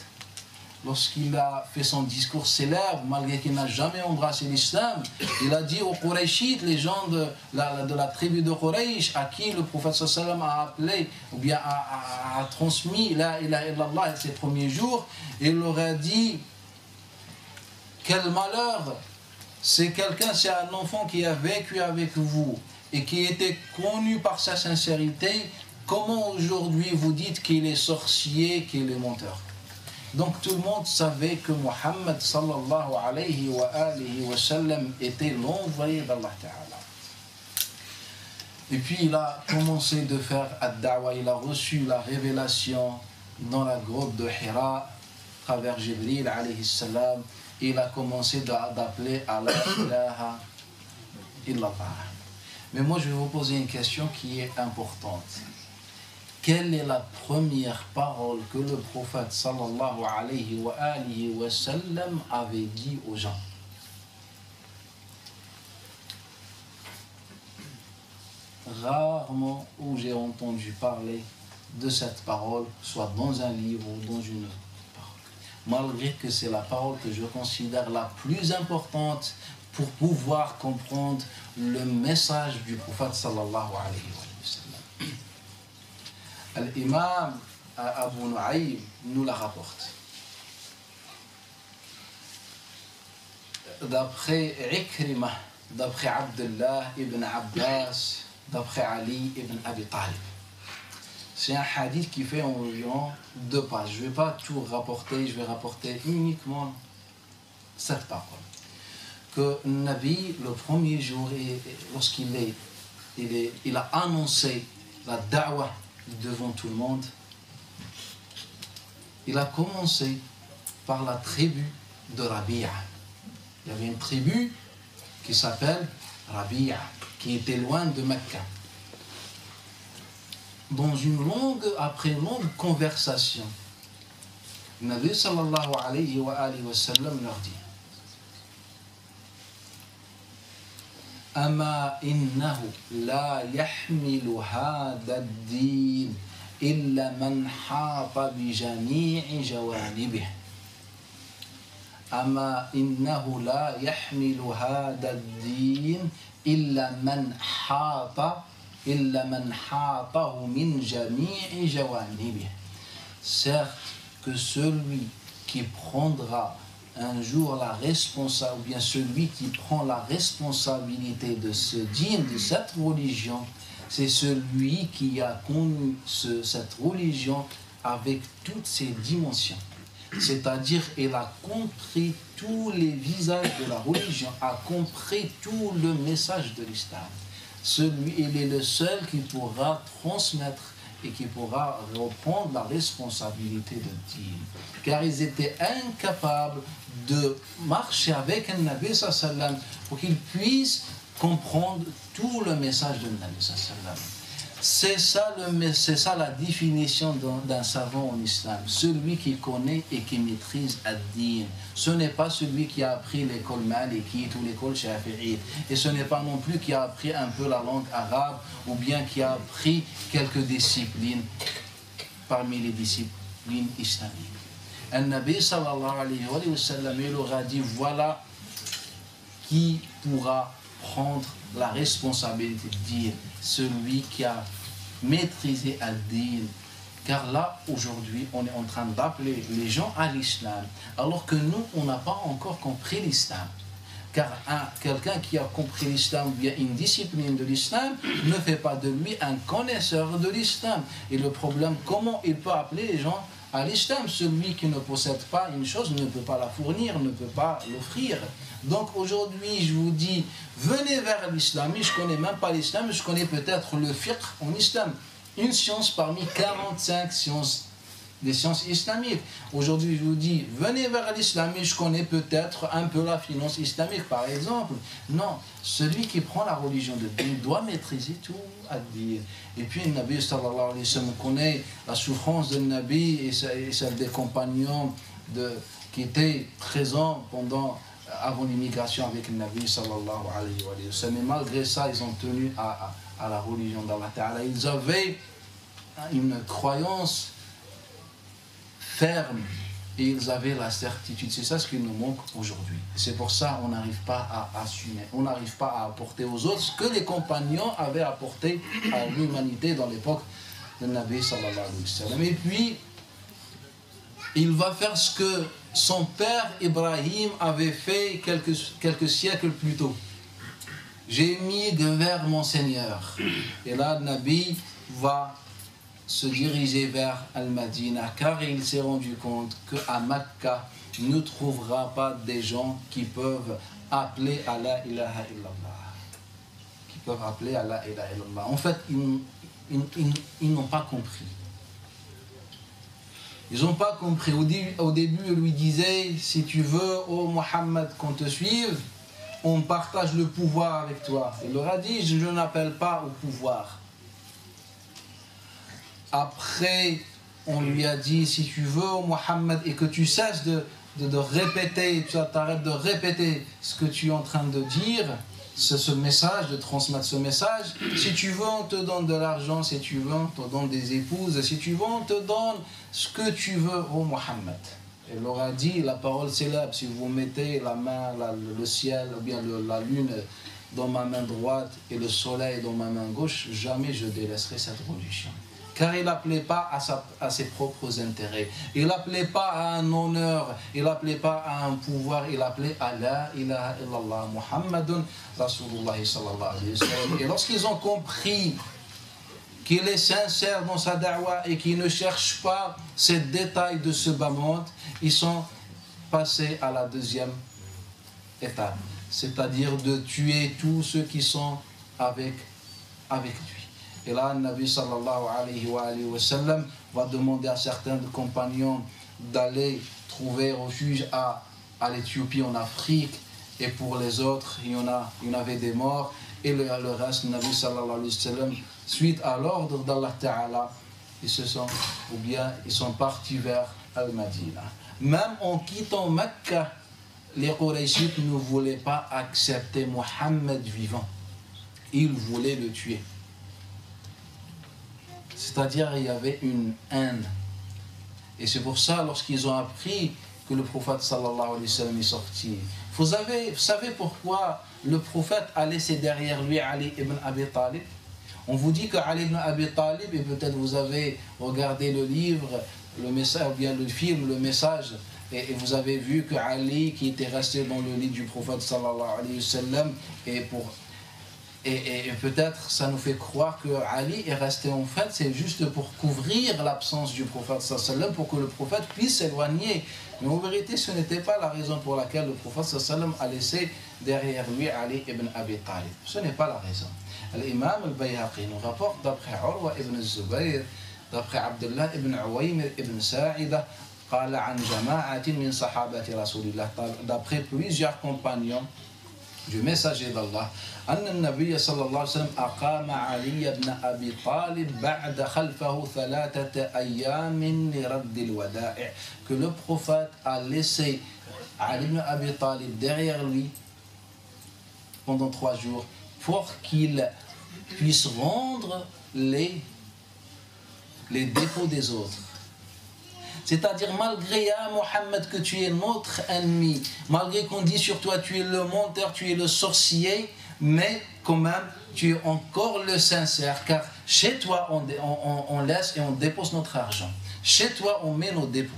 lorsqu'il a fait son discours célèbre, malgré qu'il n'a jamais embrassé l'islam, il a dit aux Qurayshites, les gens de la tribu de Quraysh, à qui le prophète sallam a appelé, ou bien a transmis la ilaha illallah ses premiers jours, il leur a dit, quel malheur, c'est un enfant qui a vécu avec vous et qui était connu par sa sincérité. Comment aujourd'hui vous dites qu'il est sorcier, qu'il est menteur? Donc tout le monde savait que Muhammad sallallahu alayhi wa sallam était l'envoyé d'Allah Ta'ala. Et puis il a commencé de faire ad-da'wa, il a reçu la révélation dans la grotte de Hira, à travers Jibril alayhi salam. Il a commencé d'appeler à la ilaha illallah. Mais moi je vais vous poser une question qui est importante. Quelle est la première parole que le prophète sallallahu alayhi wa sallam avait dit aux gens? Rarement où j'ai entendu parler de cette parole, soit dans un livre ou dans une parole. Malgré que c'est la parole que je considère la plus importante pour pouvoir comprendre le message du prophète sallallahu alayhi wa sallam. L'imam Abu Nu'aym nous la rapporte. D'après Ikrimah, d'après Abdullah ibn Abbas, d'après Ali ibn Abi Talib. C'est un hadith qui fait environ 2 pages. Je ne vais pas tout rapporter, je vais rapporter uniquement cette parole. Que Nabi, le premier jour, lorsqu'il a annoncé la da'wah devant tout le monde, il a commencé par la tribu de Rabi'a. Il y avait une tribu qui s'appelle Rabi'a, qui était loin de Mecca. Dans une longue conversation, le Nabi sallallahu alayhi wa sallam leur dit: Ama innahu la yahmilu hada ad-din illa man hata bi jami'i jawanibih. Ama innahu la yahmilu hada ad-din illa man hatahu min jami'i jawanibih. Certes que celui qui prendra un jour la responsabilité, ou bien celui qui prend la responsabilité de ce dîn, de cette religion, c'est celui qui a connu cette religion avec toutes ses dimensions. C'est-à-dire, il a compris tous les visages de la religion, a compris tout le message de l'islam. Il est le seul qui pourra transmettre et qui pourra reprendre la responsabilité de dîn. Car ils étaient incapables de marcher avec un Nabi sallam pour qu'ils puissent comprendre tout le message de Nabi sallam. C'est ça la définition d'un savant en islam, celui qui connaît et qui maîtrise ad-din. Ce n'est pas celui qui a appris l'école malikite ou l'école shafi'ite, et ce n'est pas non plus qui a appris un peu la langue arabe ou bien qui a appris quelques disciplines parmi les disciplines islamiques. Un Nabi sallallahu alayhi wa sallam, il aura dit: voilà qui pourra prendre la responsabilité de dire, celui qui a maîtrisé ad-din. Car là, aujourd'hui, on est en train d'appeler les gens à l'islam, alors que nous, on n'a pas encore compris l'islam. Car quelqu'un qui a compris l'islam, ou bien une discipline de l'islam, ne fait pas de lui un connaisseur de l'islam. Et le problème, comment il peut appeler les gens à l'islam? Celui qui ne possède pas une chose ne peut pas la fournir, ne peut pas l'offrir. Donc aujourd'hui, je vous dis, venez vers l'islam. Je ne connais même pas l'islam, je connais peut-être le fiqh en islam. Une science parmi 45 sciences, des sciences islamiques. Aujourd'hui, je vous dis, venez vers l'islam, et je connais peut-être un peu la finance islamique, par exemple. Non, celui qui prend la religion de Dieu doit maîtriser tout à dire. Et puis, le Nabi sallallahu alayhi wa sallam connaît la souffrance de Nabi et celle des compagnons qui étaient présents avant l'immigration avec le Nabi sallallahu alayhi wa sallam. Mais malgré ça, ils ont tenu à la religion d'Allah Ta'ala. Ils avaient une croyance ferme et ils avaient la certitude. C'est ça ce qui nous manque aujourd'hui. C'est pour ça qu'on n'arrive pas à assumer, on n'arrive pas à apporter aux autres ce que les compagnons avaient apporté à l'humanité dans l'époque de Nabi sallallahu alayhi wa sallam. Et puis, il va faire ce que son père Ibrahim avait fait quelques siècles plus tôt. J'ai mis vers mon Seigneur. Et là, le Nabi va se diriger vers Al-Madina, car il s'est rendu compte qu'à Mecca ne trouvera pas des gens qui peuvent appeler à la ilaha illallah. Qui peuvent appeler à la ilaha illallah. En fait, ils n'ont pas compris. Ils n'ont pas compris. Au début, il lui disait, si tu veux, ô Mohammed, qu'on te suive, on partage le pouvoir avec toi. Il leur a dit, je n'appelle pas au pouvoir. Après, on lui a dit, si tu veux, ô Mohammed, et que tu cesses de répéter, tu t'arrêtes de répéter ce que tu es en train de dire, ce message, de transmettre ce message. Si tu veux, on te donne de l'argent. Si tu veux, on te donne des épouses. Si tu veux, on te donne ce que tu veux, ô Mohammed. Il leur a dit la parole célèbre, si vous mettez la main, le ciel, ou bien la lune dans ma main droite et le soleil dans ma main gauche, jamais je délaisserai cette religion. Car il n'appelait pas à ses propres intérêts. Il n'appelait pas à un honneur. Il n'appelait pas à un pouvoir. Il appelait à la ilaha illallah Muhammadun Rasulullah sallallahu alayhi wa sallam. Et lorsqu'ils ont compris qu'il est sincère dans sa da'wa et qu'il ne cherche pas ces détails de ce bas monde, ils sont passés à la deuxième étape. C'est-à-dire de tuer tous ceux qui sont avec lui. Et là, le Nabi sallallahu alayhi wa sallam va demander à certains compagnons d'aller trouver refuge à l'Éthiopie, en Afrique. Et pour les autres, il y en avait des morts. Et le reste, le Nabi sallallahu alayhi wa sallam, suite à l'ordre d'Allah Ta'ala, ils sont partis vers Al-Madina. Même en quittant Mecca, les Qurayshites ne voulaient pas accepter Mohammed vivant. Ils voulaient le tuer. C'est-à-dire il y avait une haine. Et c'est pour ça, lorsqu'ils ont appris que le prophète sallallahu alayhi wa sallam est sorti, vous savez pourquoi le prophète a laissé derrière lui Ali ibn Abi Talib? On vous dit que Ali ibn Abi Talib, et peut-être vous avez regardé le livre, le message, ou bien le film, le message, et vous avez vu que Ali, qui était resté dans le lit du prophète sallallahu alayhi wa sallam, et peut-être ça nous fait croire que Ali est resté en fait, c'est juste pour couvrir l'absence du prophète sallallahu alayhi wa sallam, pour que le prophète puisse s'éloigner. Mais en vérité, ce n'était pas la raison pour laquelle le prophète sallallahu alayhi wa sallam a laissé derrière lui Ali ibn Abi Talib. Ce n'est pas la raison. L'imam al-Bayhaqi nous rapporte d'après Urwa ibn Zubayr, d'après Abdullah ibn Uwaymir ibn Sa'ida, قال عن جماعة من صحابة رسول الله, d'après plusieurs compagnons du messager d'Allah, أن النبي صلى الله عليه وسلم أقام علي بن أبي طالب بعد خلفه 3 أيام لرد الودائع, que le prophète a laissé Ali ibn Abi Talib derrière lui pendant 3 jours pour qu'il puisse rendre les dépôts des autres. C'est-à-dire, malgré Mohammed que tu es notre ennemi, malgré qu'on dit sur toi tu es le menteur, tu es le sorcier, mais quand même tu es encore le sincère, car chez toi on laisse et on dépose notre argent. Chez toi on met nos dépôts.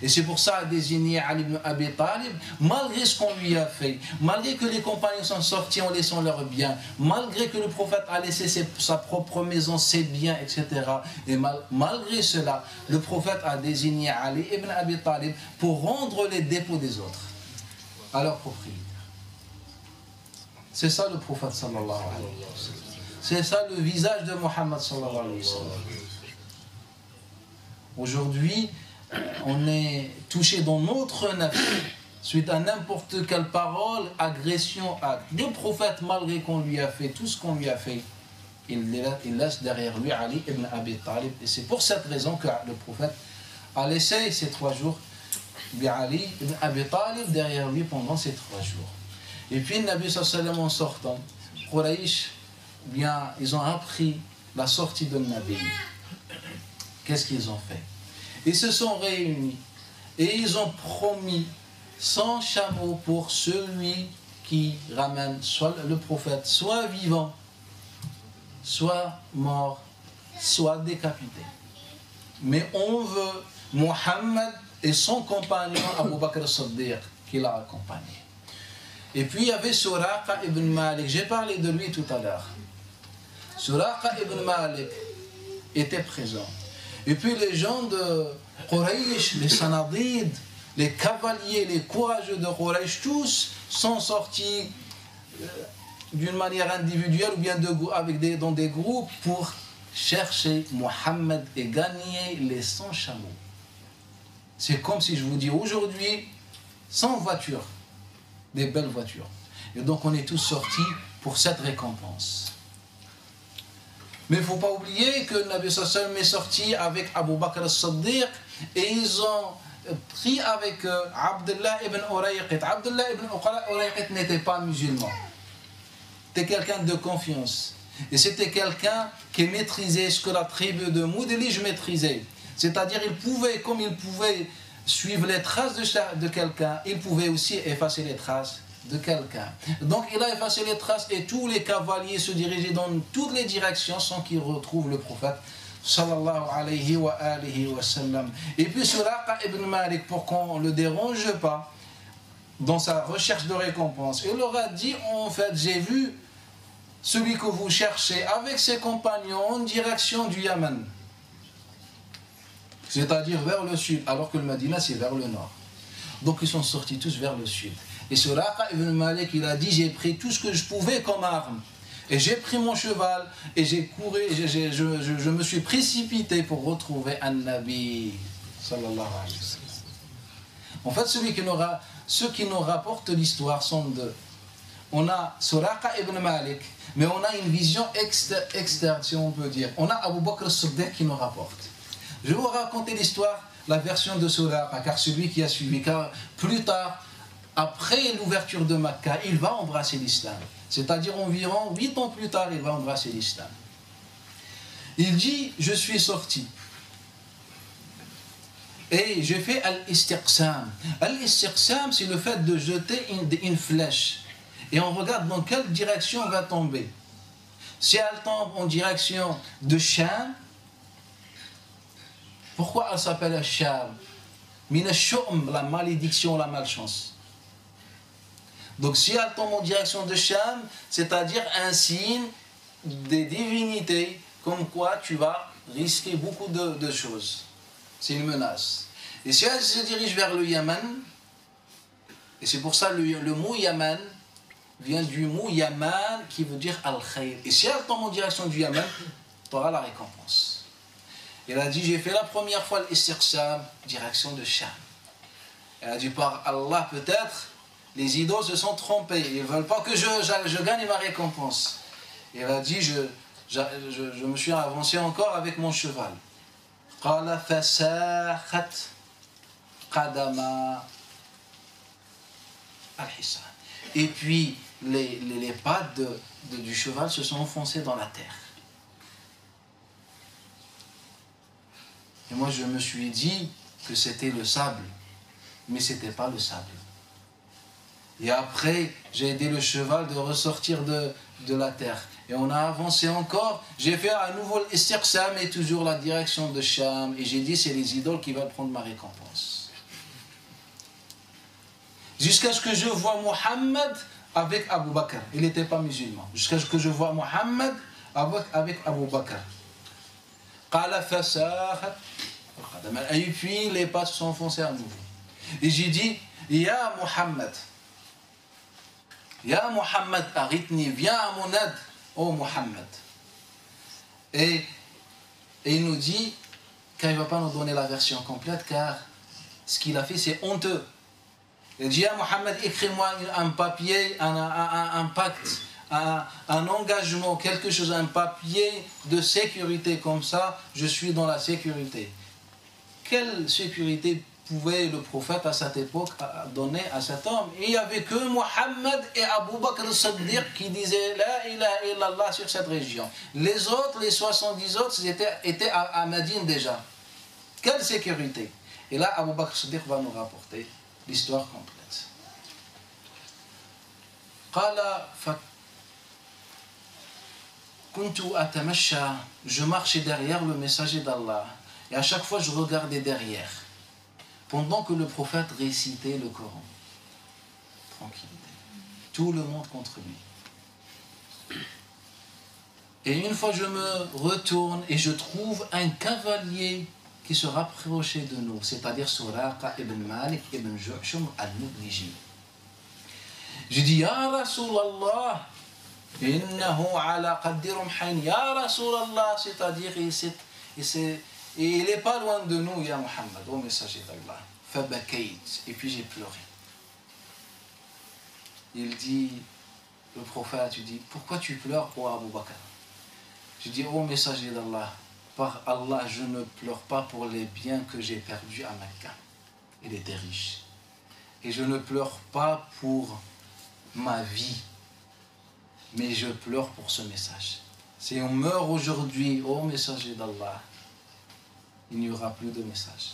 Et c'est pour ça désigné Ali ibn Abi Talib, malgré ce qu'on lui a fait, malgré que les compagnons sont sortis en laissant leurs biens, malgré que le prophète a laissé sa propre maison, ses biens, etc. Et malgré cela, le prophète a désigné Ali ibn Abi Talib pour rendre les dépôts des autres à leurs propriétaires. C'est ça le prophète sallallahu alayhi wa sallam. C'est ça le visage de Mohammed sallallahu alayhi wa sallam. Aujourd'hui, on est touché dans notre nafs suite à n'importe quelle parole, agression, acte. Le prophète, malgré qu'on lui a fait tout ce qu'on lui a fait, il laisse derrière lui Ali ibn Abi Talib. Et c'est pour cette raison que le prophète a laissé ces 3 jours Ali ibn Abi Talib derrière lui pendant ces 3 jours. Et puis le Nabi sallallahu alayhi wa sallam, en sortant, Quraysh, bien, ils ont appris la sortie de Nabi. Qu'est-ce qu'ils ont fait? Ils se sont réunis Et ils ont promis 100 chameaux pour celui qui ramène soit le prophète, soit vivant, soit mort, soit décapité. Mais on veut Mohammed et son compagnon Abu Bakr as-Siddiq qui l'a accompagné. Et puis il y avait Suraqa ibn Malik, j'ai parlé de lui tout à l'heure. Suraqa ibn Malik était présent. Et puis les gens de Quraysh, les Sanadid, les cavaliers, les courageux de Quraysh, tous sont sortis d'une manière individuelle ou bien dans des groupes pour chercher Mohammed et gagner les 100 chameaux. C'est comme si je vous dis aujourd'hui 100 voitures, des belles voitures. Et donc on est tous sortis pour cette récompense. Mais il ne faut pas oublier que Nabi sallallahu alayhi wa sallam est sorti avec Abu Bakr as-Siddiq et ils ont pris avec Abdullah ibn Urayqit. Abdullah ibn Urayqit n'était pas musulman. C'était quelqu'un de confiance. Et c'était quelqu'un qui maîtrisait ce que la tribu de Moudlij maîtrisait. C'est-à-dire il pouvait, comme il pouvait suivre les traces de quelqu'un, il pouvait aussi effacer les traces de quelqu'un. Donc il a effacé les traces et tous les cavaliers se dirigeaient dans toutes les directions sans qu'ils retrouvent le prophète sallallahu alayhi wa alihi wa sallam. Et puis Suraqa ibn Malik, pour qu'on ne le dérange pas dans sa recherche de récompense, il leur a dit, en fait, j'ai vu celui que vous cherchez avec ses compagnons en direction du Yaman, c'est-à-dire vers le sud, alors que le Medina c'est vers le nord. Donc ils sont sortis tous vers le sud. Et Suraqa ibn Malik, il a dit, j'ai pris tout ce que je pouvais comme arme. Et j'ai pris mon cheval et j'ai couru, je me suis précipité pour retrouver un Nabi sallallahu alayhi wa sallam. En fait, ceux qui nous rapportent l'histoire sont deux. On a Suraqa ibn Malik, mais on a une vision externe, si on peut dire. On a Abu Bakr as-Siddiq qui nous rapporte. Je vais vous raconter l'histoire, la version de Suraqa, car celui qui a suivi, car plus tard, après l'ouverture de Makkah, il va embrasser l'islam. C'est-à-dire environ 8 ans plus tard, il va embrasser l'islam. Il dit, je suis sorti. Et j'ai fait al-istiqsam. Al-istiqsam, c'est le fait de jeter une flèche. Et on regarde dans quelle direction elle va tomber. Si elle tombe en direction de Sham, pourquoi elle s'appelle Sham? Min ash-shu'm, la malédiction, la malchance. Donc si elle tombe en direction de Sham, c'est-à-dire un signe des divinités, comme quoi tu vas risquer beaucoup de choses. C'est une menace. Et si elle se dirige vers le Yaman, et c'est pour ça le mot Yaman vient du mot Yaman qui veut dire Al-Khayr. Et si elle tombe en direction du Yaman, tu auras la récompense. Elle a dit, j'ai fait la première fois l'istiqsam, direction de Sham. Elle a dit, par Allah peut-être, les idoles se sont trompés, ils ne veulent pas que je gagne ma récompense. Elle a dit, je me suis avancé encore avec mon cheval. قال فساخت قدم الحصان. Et puis les pattes du cheval se sont enfoncées dans la terre. Et moi je me suis dit que c'était le sable, mais ce n'était pas le sable. Et après j'ai aidé le cheval de ressortir de la terre. Et on a avancé encore. J'ai fait à nouveau l'istiqsam et toujours la direction de Sham. Et j'ai dit, c'est les idoles qui vont prendre ma récompense. Jusqu'à ce que je vois Mohammed avec Abu Bakr. Il n'était pas musulman. Jusqu'à ce que je vois Mohammed avec Abu Bakr. Et puis les pattes se sont enfoncées à nouveau. Et j'ai dit, Ya Mohammed, arrête-ni, viens à mon aide. Oh Mohammed. Et il nous dit, car il ne va pas nous donner la version complète, car ce qu'il a fait c'est honteux. Il dit à Mohammed, écris-moi un papier, un pacte, un engagement, quelque chose, un papier de sécurité, comme ça je suis dans la sécurité. Quelle sécurité pouvait le prophète à cette époque donner à cet homme? Il n'y avait que Mohammed et Abu Bakr as-Siddiq qui disaient La ilaha illallah sur cette région. Les autres, les 70 autres, étaient à Médine déjà. Quelle sécurité? Et là, Abu Bakr Siddiq va nous rapporter l'histoire complète. Je marchais derrière le messager d'Allah et à chaque fois je regardais derrière pendant que le prophète récitait le Coran. Tranquillité. Tout le monde contre lui. Et une fois je me retourne et je trouve un cavalier qui se rapprochait de nous, c'est-à-dire Suraqa ibn Malik ibn Ju'shum al-Mudliji. Je dis, Ya Rasulallah, innahu ala qaddi rumhayn, Ya Rasulallah, c'est-à-dire il n'est pas loin de nous, Ya Muhammad, au messager d'Allah. Fabakayt, et puis j'ai pleuré. Il dit, le prophète, il dit, pourquoi tu pleures, ô Abu Bakr? Je dis, ô messager d'Allah, par Allah, je ne pleure pas pour les biens que j'ai perdus à Mecca. Il était riche. Et je ne pleure pas pour ma vie, mais je pleure pour ce message. Si on meurt aujourd'hui, ô messager d'Allah, il n'y aura plus de message.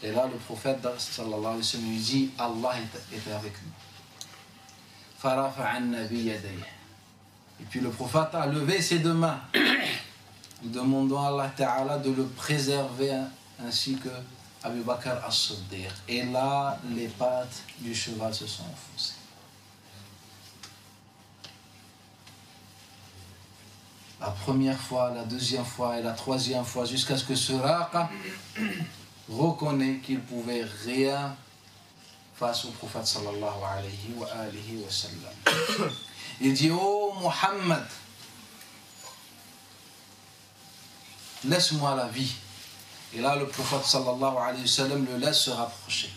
Et là, le prophète sallallahu alayhi wa sallam lui dit, Allah était avec nous. Farafa an-nabi yadayhi. Et puis le prophète a levé ses deux mains, demandant à Allah Ta'ala de le préserver ainsi que Abu Bakr as-Siddiq. Et là, les pattes du cheval se sont enfoncées. La première fois, la deuxième fois et la troisième fois, jusqu'à ce que Suraqa reconnaît qu'il ne pouvait rien face au prophète sallallahu alayhi wa sallam. Il dit, oh Muhammad, laisse-moi la vie. Et là, le prophète sallallahu alayhi wa sallam le laisse se rapprocher.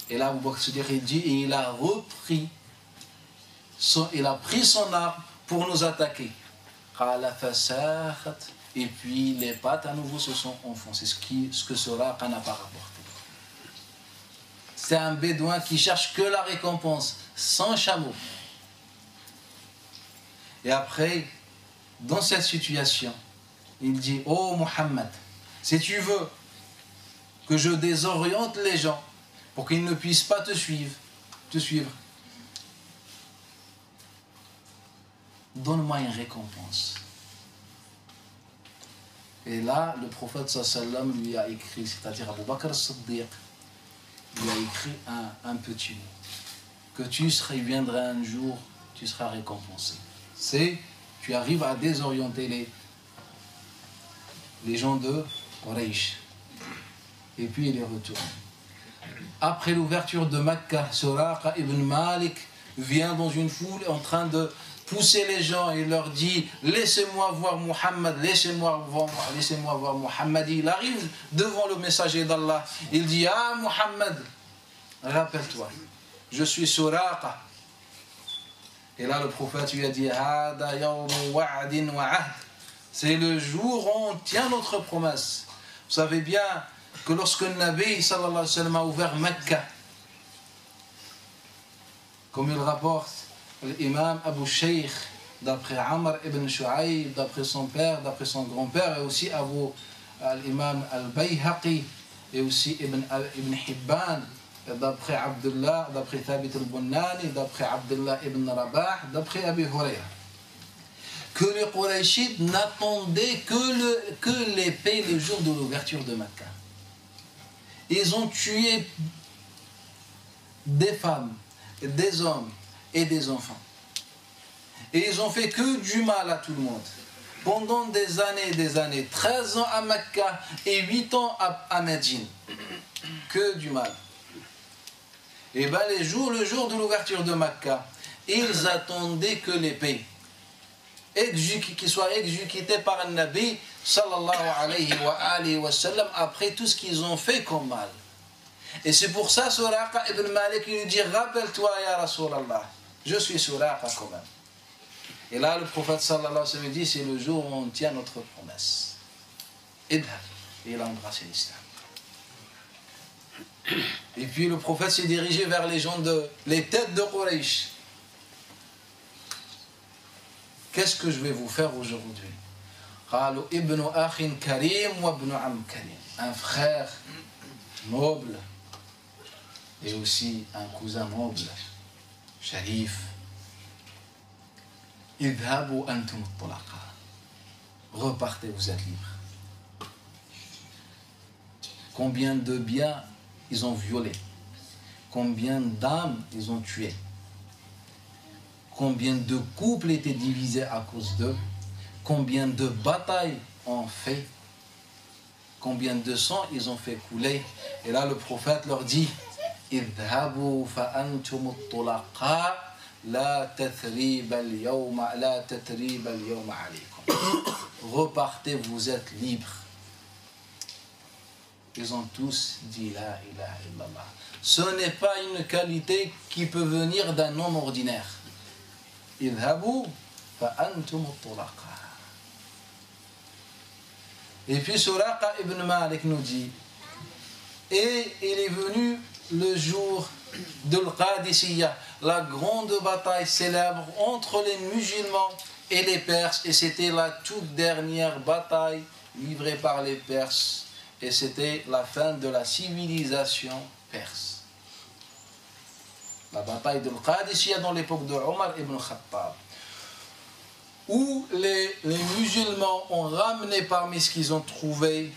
Et là, Abu Bakr Siddiq, il dit, et il a pris son arme pour nous attaquer. Et puis les pattes à nouveau se sont enfoncées, ce que Suraqa n'a pas rapporté. C'est un bédouin qui cherche que la récompense, sans chameau. Et après, dans cette situation, il dit, oh Muhammad, si tu veux que je désoriente les gens pour qu'ils ne puissent pas te suivre, donne-moi une récompense. Et là, le prophète sallam lui a écrit, c'est-à-dire Abu Bakr as-Siddiq, lui a écrit un petit mot. Que tu viendras un jour, tu seras récompensé. C'est, tu arrives à désorienter les gens de Quraysh. Et puis il est retourné. Après l'ouverture de Mecca, Suraqa ibn Malik vient dans une foule en train de pousser les gens et leur dit, laissez-moi voir Muhammad, laissez-moi voir Muhammad. Il arrive devant le messager d'Allah. Il dit, ah Muhammad, rappelle-toi, je suis Suraqa. Et là le prophète lui a dit, hada yawmu wa'din wa ahd. C'est le jour où on tient notre promesse. Vous savez bien que lorsque le Nabi sallallahu alayhi wa sallam a ouvert Mecca, comme il rapporte l'imam Abu Shaykh, d'après Amr ibn Shu'ayb, d'après son père, d'après son grand-père, et aussi l'imam al-Bayhaqi, et aussi Ibn Hibban, d'après Abdullah, d'après Thabit al-Bunnani, d'après Abdullah ibn Rabah, d'après Abi Hurayra, que les Qurayshites n'attendaient que l'épée le jour de l'ouverture de Mecca. Ils ont tué des femmes, des hommes et des enfants. Et ils ont fait que du mal à tout le monde. Pendant des années, 13 ans à Mecca et 8 ans à Médine. Que du mal. Et bien le jour de l'ouverture de Mecca, ils attendaient que l'épée qui soit exécutée par un Nabi sallallahu alayhi wa sallam après tout ce qu'ils ont fait comme mal. Et c'est pour ça Suraqa ibn Malik lui dit, rappelle-toi ya Rasulallah, je suis Suraqa quand même. Et là le prophète sallallahu alayhi wa sallam dit, c'est le jour où on tient notre promesse. Et il a embrassé l'islam. Et puis le prophète s'est dirigé vers les têtes de Quraysh. Qu'est-ce que je vais vous faire aujourd'hui? قالوا ابن أخ كريم وابن عم كريم. un frère noble et aussi un cousin noble, Sharif. Idhabu antum at-tulaqa. Repartez, vous êtes libres. Combien de biens ils ont violés? Combien d'âmes ils ont tuées? Combien de couples étaient divisés à cause d'eux? Combien de batailles ont fait? Combien de sang ils ont fait couler? Et là le prophète leur dit: idhabu fa antum at-tulaqa la tathriba al-yawma alaykum. Repartez, vous êtes libres. Ils ont tous dit la ilaha illallah. Ce n'est pas une qualité qui peut venir d'un homme ordinaire. Idhabu fa antum at-tulaqa. Et puis Suraqa ibn Malik nous dit: et il est venu le jour de l'Qadisiyya, la grande bataille célèbre entre les musulmans et les Perses, et c'était la toute dernière bataille livrée par les Perses, et c'était la fin de la civilisation perse. La bataille de l'Qadisiyya dans l'époque de Omar ibn Khattab, où les musulmans ont ramené parmi ce qu'ils ont trouvé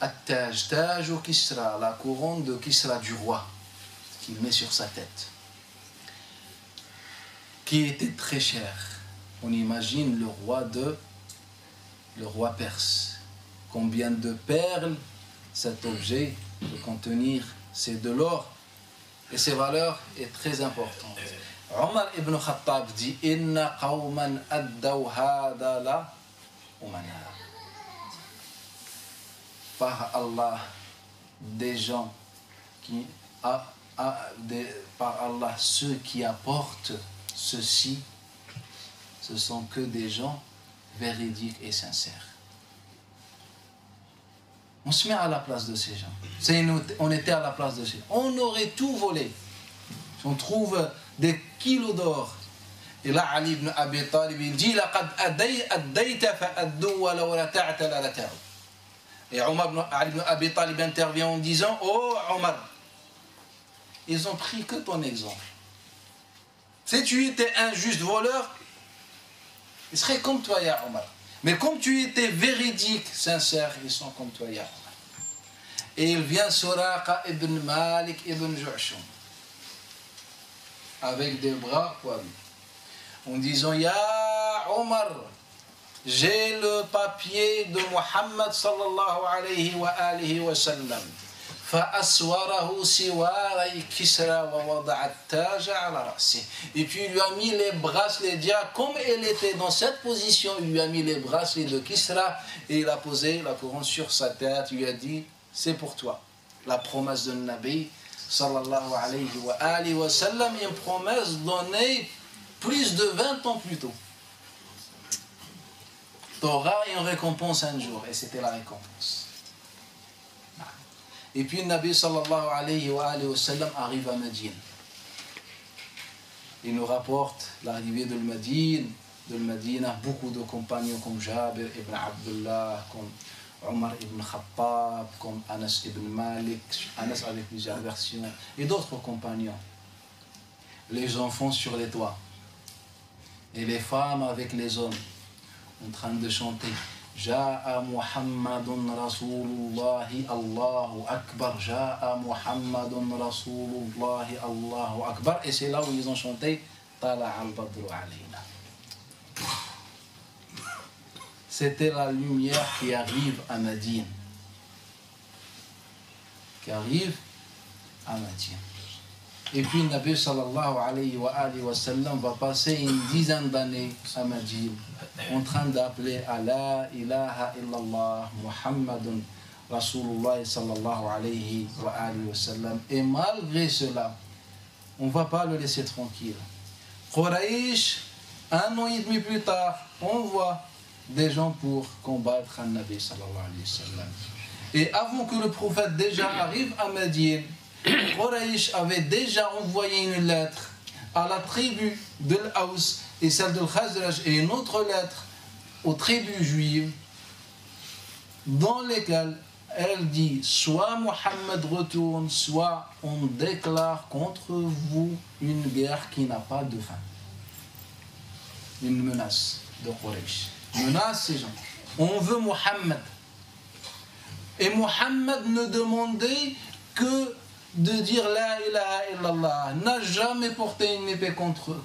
At-Taj, Taj ou Kisra, la couronne de Kisra du roi, qu'il met sur sa tête, qui était très cher. On imagine le roi perse. Combien de perles cet objet peut contenir? C'est de l'or et ses valeurs est très importante. Omar ibn Khattab dit: Inna qawman addaw hada la umana. Par Allah, des gens qui, par Allah, ceux qui apportent ceci, ce sont que des gens véridiques et sincères. On se met à la place de ces gens. On était à la place de ces gens. On aurait tout volé. On trouve des kilos d'or. Et là, Ali ibn Abi Talib, il dit: laqad addayta fa addu wa law rata'ta la rata'u. Et Ali ibn Abi Talib intervient en disant: oh Omar, ils ont pris que ton exemple. Si tu étais un juste voleur, ils seraient comme toi, ya Omar. Mais comme tu étais véridique, sincère, ils sont comme toi, ya Omar. Et il vient Suraqa ibn Malik ibn Ju'shum avec des bras poilus, en disant: ya Omar, j'ai le papier de Muhammad sallallahu alayhi wa alihi wa sallam. فأسوره سواري كسرى ووضع التاج على رأسه. Et puis il lui a mis les bracelets, comme elle était dans cette position, il lui a mis les bracelets de Kisra et il a posé la couronne sur sa tête. Il lui a dit: c'est pour toi. La promesse de Nabi sallallahu alayhi wa alihi wa sallam, une promesse donnée plus de 20 ans plus tôt. Tu auras une récompense un jour, et c'était la récompense. Et puis le Nabi sallallahu alayhi wa sallam arrive à Médine. Il nous rapporte l'arrivée de Médine, beaucoup de compagnons comme Jabir ibn Abdullah, comme Omar ibn Khattab, comme Anas ibn Malik, Anas avec plusieurs versions, et d'autres compagnons. Les enfants sur les toits, et les femmes avec les hommes, en train de chanter: Ja'a Muhammadun Rasulullahi Allahu Akbar, Ja'a Muhammadun Rasulullahi Allahu Akbar. Et c'est là où ils ont chanté Tala al-Badru alayna. C'était la lumière qui arrive à Médine. Et puis le Nabi sallallahu alayhi wa sallam va passer une dizaine d'années à Médine, en train d'appeler à la ilaha illallah Muhammadun Rasulullah sallallahu alayhi wa sallam. Et malgré cela, on ne va pas le laisser tranquille. Quraysh, 1 an et demi plus tard, on voit des gens pour combattre un Nabi sallallahu alayhi wa sallam. Et avant que le prophète déjà arrive à Médine, Quraysh avait déjà envoyé une lettre à la tribu de l'Aws et celle de l'Khazraj, et une autre lettre aux tribus juives dans lesquels elle dit soit Mohammed retourne, soit on déclare contre vous une guerre qui n'a pas de fin. Une menace de Quraysh. Menace ces gens. On veut Mohammed. Et Mohammed ne demandait que de dire la ilaha illallah, n'a jamais porté une épée contre eux.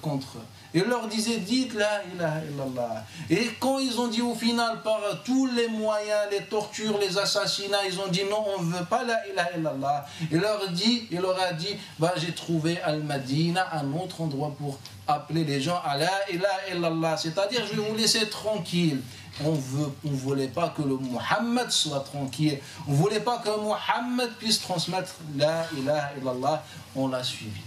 Il leur disait dites la ilaha illallah. Et quand ils ont dit au final par tous les moyens, les tortures, les assassinats, ils ont dit non, on ne veut pas la ilaha illallah. Il leur a dit bah, j'ai trouvé Al-Madina, un autre endroit pour appeler les gens à la ilaha illallah, c'est-à-dire je vais vous laisser tranquille. On ne voulait pas que le Mohammed soit tranquille. On ne voulait pas que Mohammed puisse transmettre la ilaha illallah. On l'a suivi.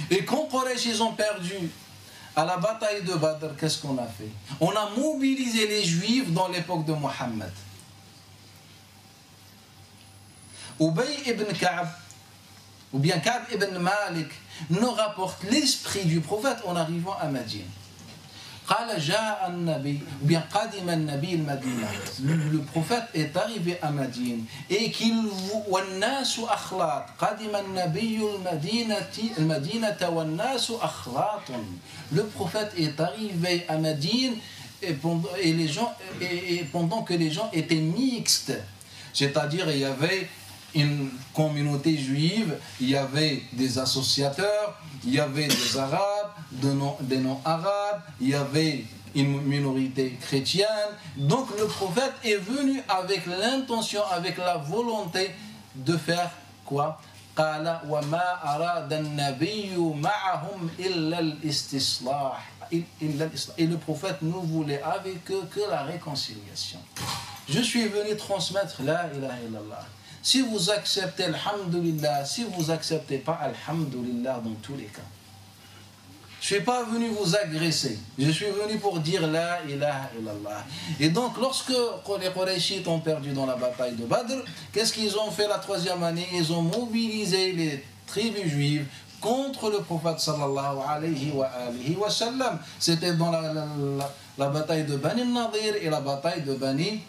Et quand Quraysh ils ont perdu à la bataille de Badr, qu'est-ce qu'on a fait? On a mobilisé les Juifs dans l'époque de Mohammed. Ubay ibn Ka'b, ou bien Ka'b ibn Malik, nous rapporte l'esprit du prophète en arrivant à Médine. قال جاء النبي bien قدم النبي المدينة. Le prophète est arrivé à Médine et qu'il والناس أخلاط قدم النبي المدينة والناس أخلاط. Le prophète est arrivé à Médine et pendant que les gens étaient mixtes, c'est-à-dire il y avait une communauté juive, il y avait des associateurs, il y avait des arabes, des non-arabes, il y avait une minorité chrétienne. Donc le prophète est venu avec l'intention, avec la volonté de faire quoi? قال وما أراد النبي معهم إلا الاستصلاح. Et le prophète ne voulait avec eux que la réconciliation. Je suis venu transmettre la ilaha illallah. Si vous acceptez, alhamdulillah. Si vous n'acceptez pas, alhamdulillah, dans tous les cas. Je ne suis pas venu vous agresser. Je suis venu pour dire la ilaha illallah. Et donc, lorsque les Qurayshites ont perdu dans la bataille de Badr, qu'est-ce qu'ils ont fait la troisième année? Ils ont mobilisé les tribus juives contre le prophète sallallahu alayhi wa sallam. C'était dans la bataille de Bani Nadir et la bataille de Bani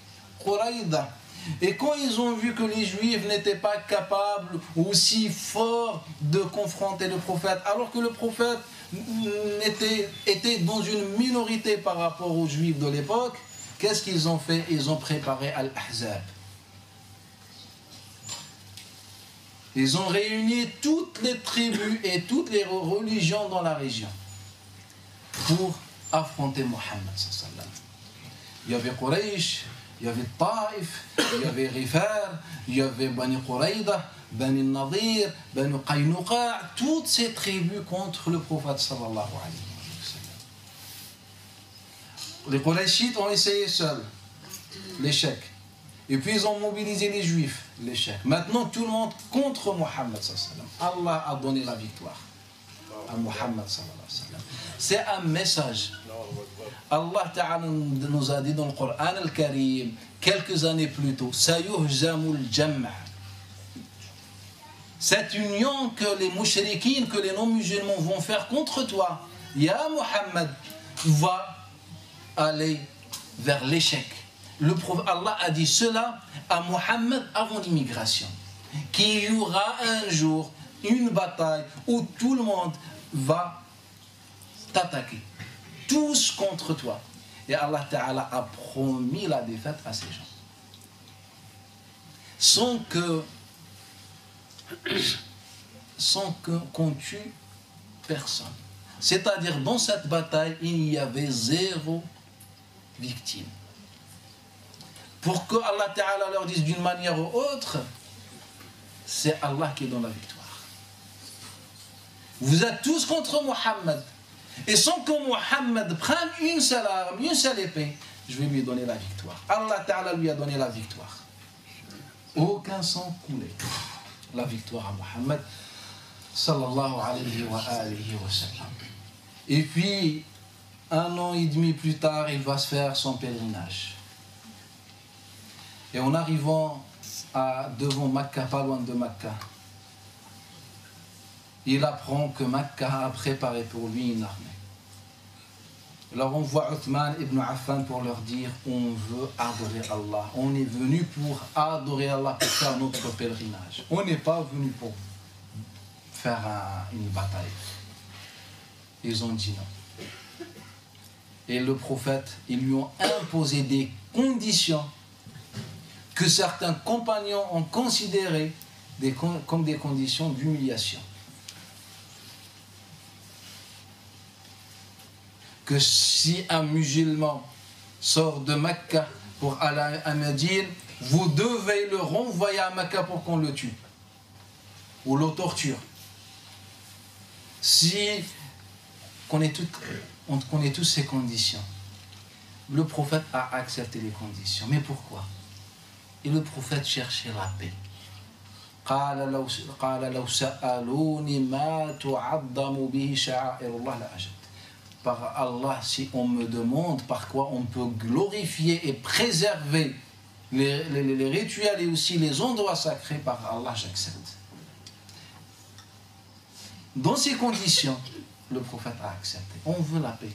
Quraïda. Et quand ils ont vu que les Juifs n'étaient pas capables ou si forts de confronter le prophète, alors que le prophète était dans une minorité par rapport aux Juifs de l'époque, qu'est-ce qu'ils ont fait? Ils ont préparé Al-Ahzab. Ils ont réuni toutes les tribus et toutes les religions dans la région pour affronter Mohammed. Il y avait Quraysh, il y avait Taïf, il y avait Rifar, il y avait Bani Quraïda, Bani Nadir, Bani Qaynuqa, toutes ces tribus contre le prophète sallallahu alayhi wa sallam. Les Qurayshites ont essayé seuls, l'échec. Et puis ils ont mobilisé les Juifs, l'échec. Maintenant tout le monde contre Mohammed sallallahu alayhi wa sallam. Allah a donné la victoire à Mohammed sallallahu alayhi wa sallam. C'est un message. Allah Ta'ala nous a dit dans le Coran al-Karim, quelques années plus tôt, Sayuhzamul Jam'a. Cette union que les mouchriquines, que les non-musulmans vont faire contre toi, Ya Muhammad, va aller vers l'échec. Allah a dit cela à Muhammad avant l'immigration. Qu'il y aura un jour une bataille où tout le monde va t'attaquer. Tous contre toi. Et Allah Ta'ala a promis la défaite à ces gens. Sans qu'on tue personne. C'est-à-dire, dans cette bataille, il y avait 0 victime. Pour que Allah Ta'ala leur dise d'une manière ou autre, c'est Allah qui donne la victoire. Vous êtes tous contre Mohammed. Et sans que Mohammed prenne une seule arme, une seule épée, je vais lui donner la victoire. Allah Ta'ala lui a donné la victoire. Aucun sang coulé. La victoire à Mohammed sallallahu alayhi wa sallam. Et puis, 1 an et demi plus tard, il va se faire son pèlerinage. Et en arrivant devant Makkah, pas loin de Makkah, il apprend que Makkah a préparé pour lui une armée. Alors on voit Uthman ibn Affan pour leur dire on veut adorer Allah. On est venu pour adorer Allah, pour faire notre pèlerinage. On n'est pas venu pour faire une bataille. Ils ont dit non. Et le prophète, ils lui ont imposé des conditions que certains compagnons ont considérées comme des conditions d'humiliation. Que si un musulman sort de Mecca pour aller à Médine, vous devez le renvoyer à Mecca pour qu'on le tue ou le torture. Si on connaît tous ces conditions, le prophète a accepté les conditions. Mais pourquoi? Et le prophète cherchait la paix. قال لو سألوني ما تعظم به شعائر الله لأجبت. Par Allah, si on me demande par quoi on peut glorifier et préserver les rituels et aussi les endroits sacrés, par Allah, j'accepte. Dans ces conditions, le prophète a accepté. On veut la paix.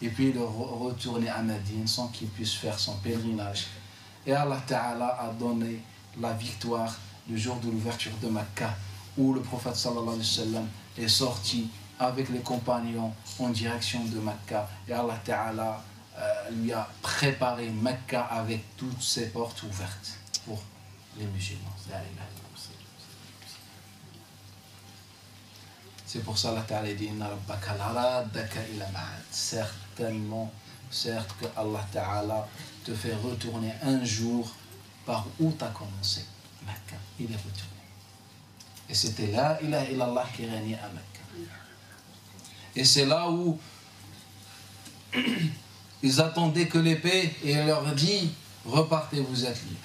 Et puis il est retourné à Médine sans qu'il puisse faire son pèlerinage. Et Allah Ta'ala a donné la victoire le jour de l'ouverture de Mecca, où le prophète sallallahu alayhi wa sallam est sorti avec les compagnons en direction de Mecca. Et Allah Ta'ala lui a préparé Mecca avec toutes ses portes ouvertes pour les musulmans. C'est pour ça Allah Ta'ala dit certainement, certes que Allah Ta'ala te fait retourner un jour par où tu as commencé. Mecca, il est retourné. Et c'était la ilaha illallah qui régnait à Mecca. Et c'est là où ils attendaient que l'épée, et il leur dit repartez, vous êtes libres.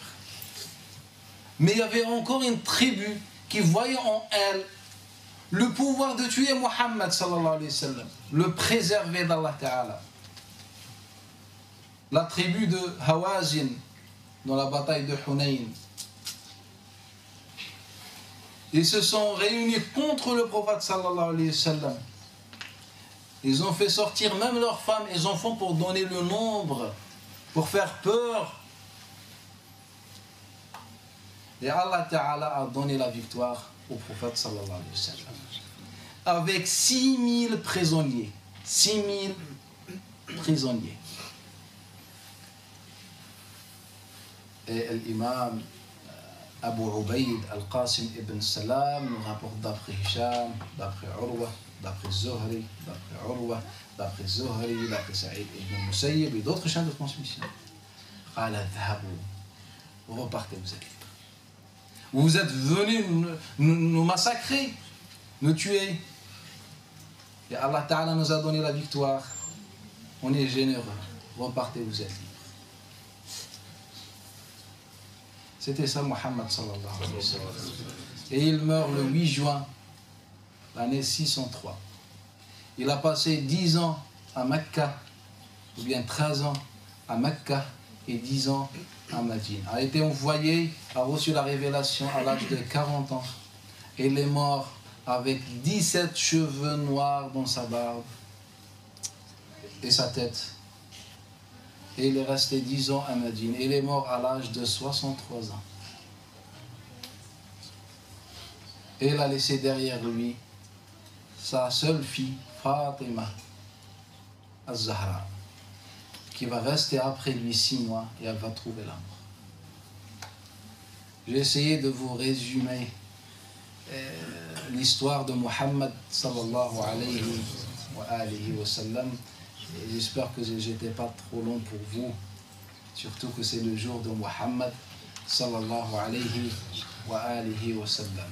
Mais il y avait encore une tribu qui voyait en elle le pouvoir de tuer Muhammad sallallahu alayhi wa sallam, le préserver d'Allah Ta'ala. La tribu de Hawazin dans la bataille de Hunayn. Ils se sont réunis contre le prophète sallallahu alayhi wa sallam. Ils ont fait sortir même leurs femmes et enfants pour donner le nombre, pour faire peur. Et Allah Ta'ala a donné la victoire au prophète sallallahu alayhi wa sallam. Avec 6000 prisonniers. 6000 prisonniers. Et l'imam Abu Ubayd al-Qasim ibn Salam nous rapporte d'après Hisham, d'après Urwa, d'après Zuhri, d'après Urwa, d'après Zuhri, d'après Saïd ibn Musayyib et d'autres chaînes de transmission. Vous repartez, vous êtes libres. Vous êtes venus nous massacrer, nous tuer. Et Allah Ta'ala nous a donné la victoire. On est généreux. Repartez, vous êtes libres. C'était ça Muhammad sallallahu alayhi wa sallam. Et il meurt le 8 juin, l'année 603. Il a passé 10 ans à Mecca, ou bien 13 ans à Mecca et 10 ans à Médine. A été envoyé, a reçu la révélation à l'âge de 40 ans. Et il est mort avec 17 cheveux noirs dans sa barbe et sa tête. Et il est resté 10 ans à Médine. Il est mort à l'âge de 63 ans. Et il a laissé derrière lui sa seule fille, Fatima al-Zahra, qui va rester après lui 6 mois et elle va trouver la mort. J'ai essayé de vous résumer l'histoire de Muhammad sallallahu alayhi wa sallam. J'espère que je n'étais pas trop long pour vous, surtout que c'est le jour de Muhammad sallallahu alayhi wa sallam.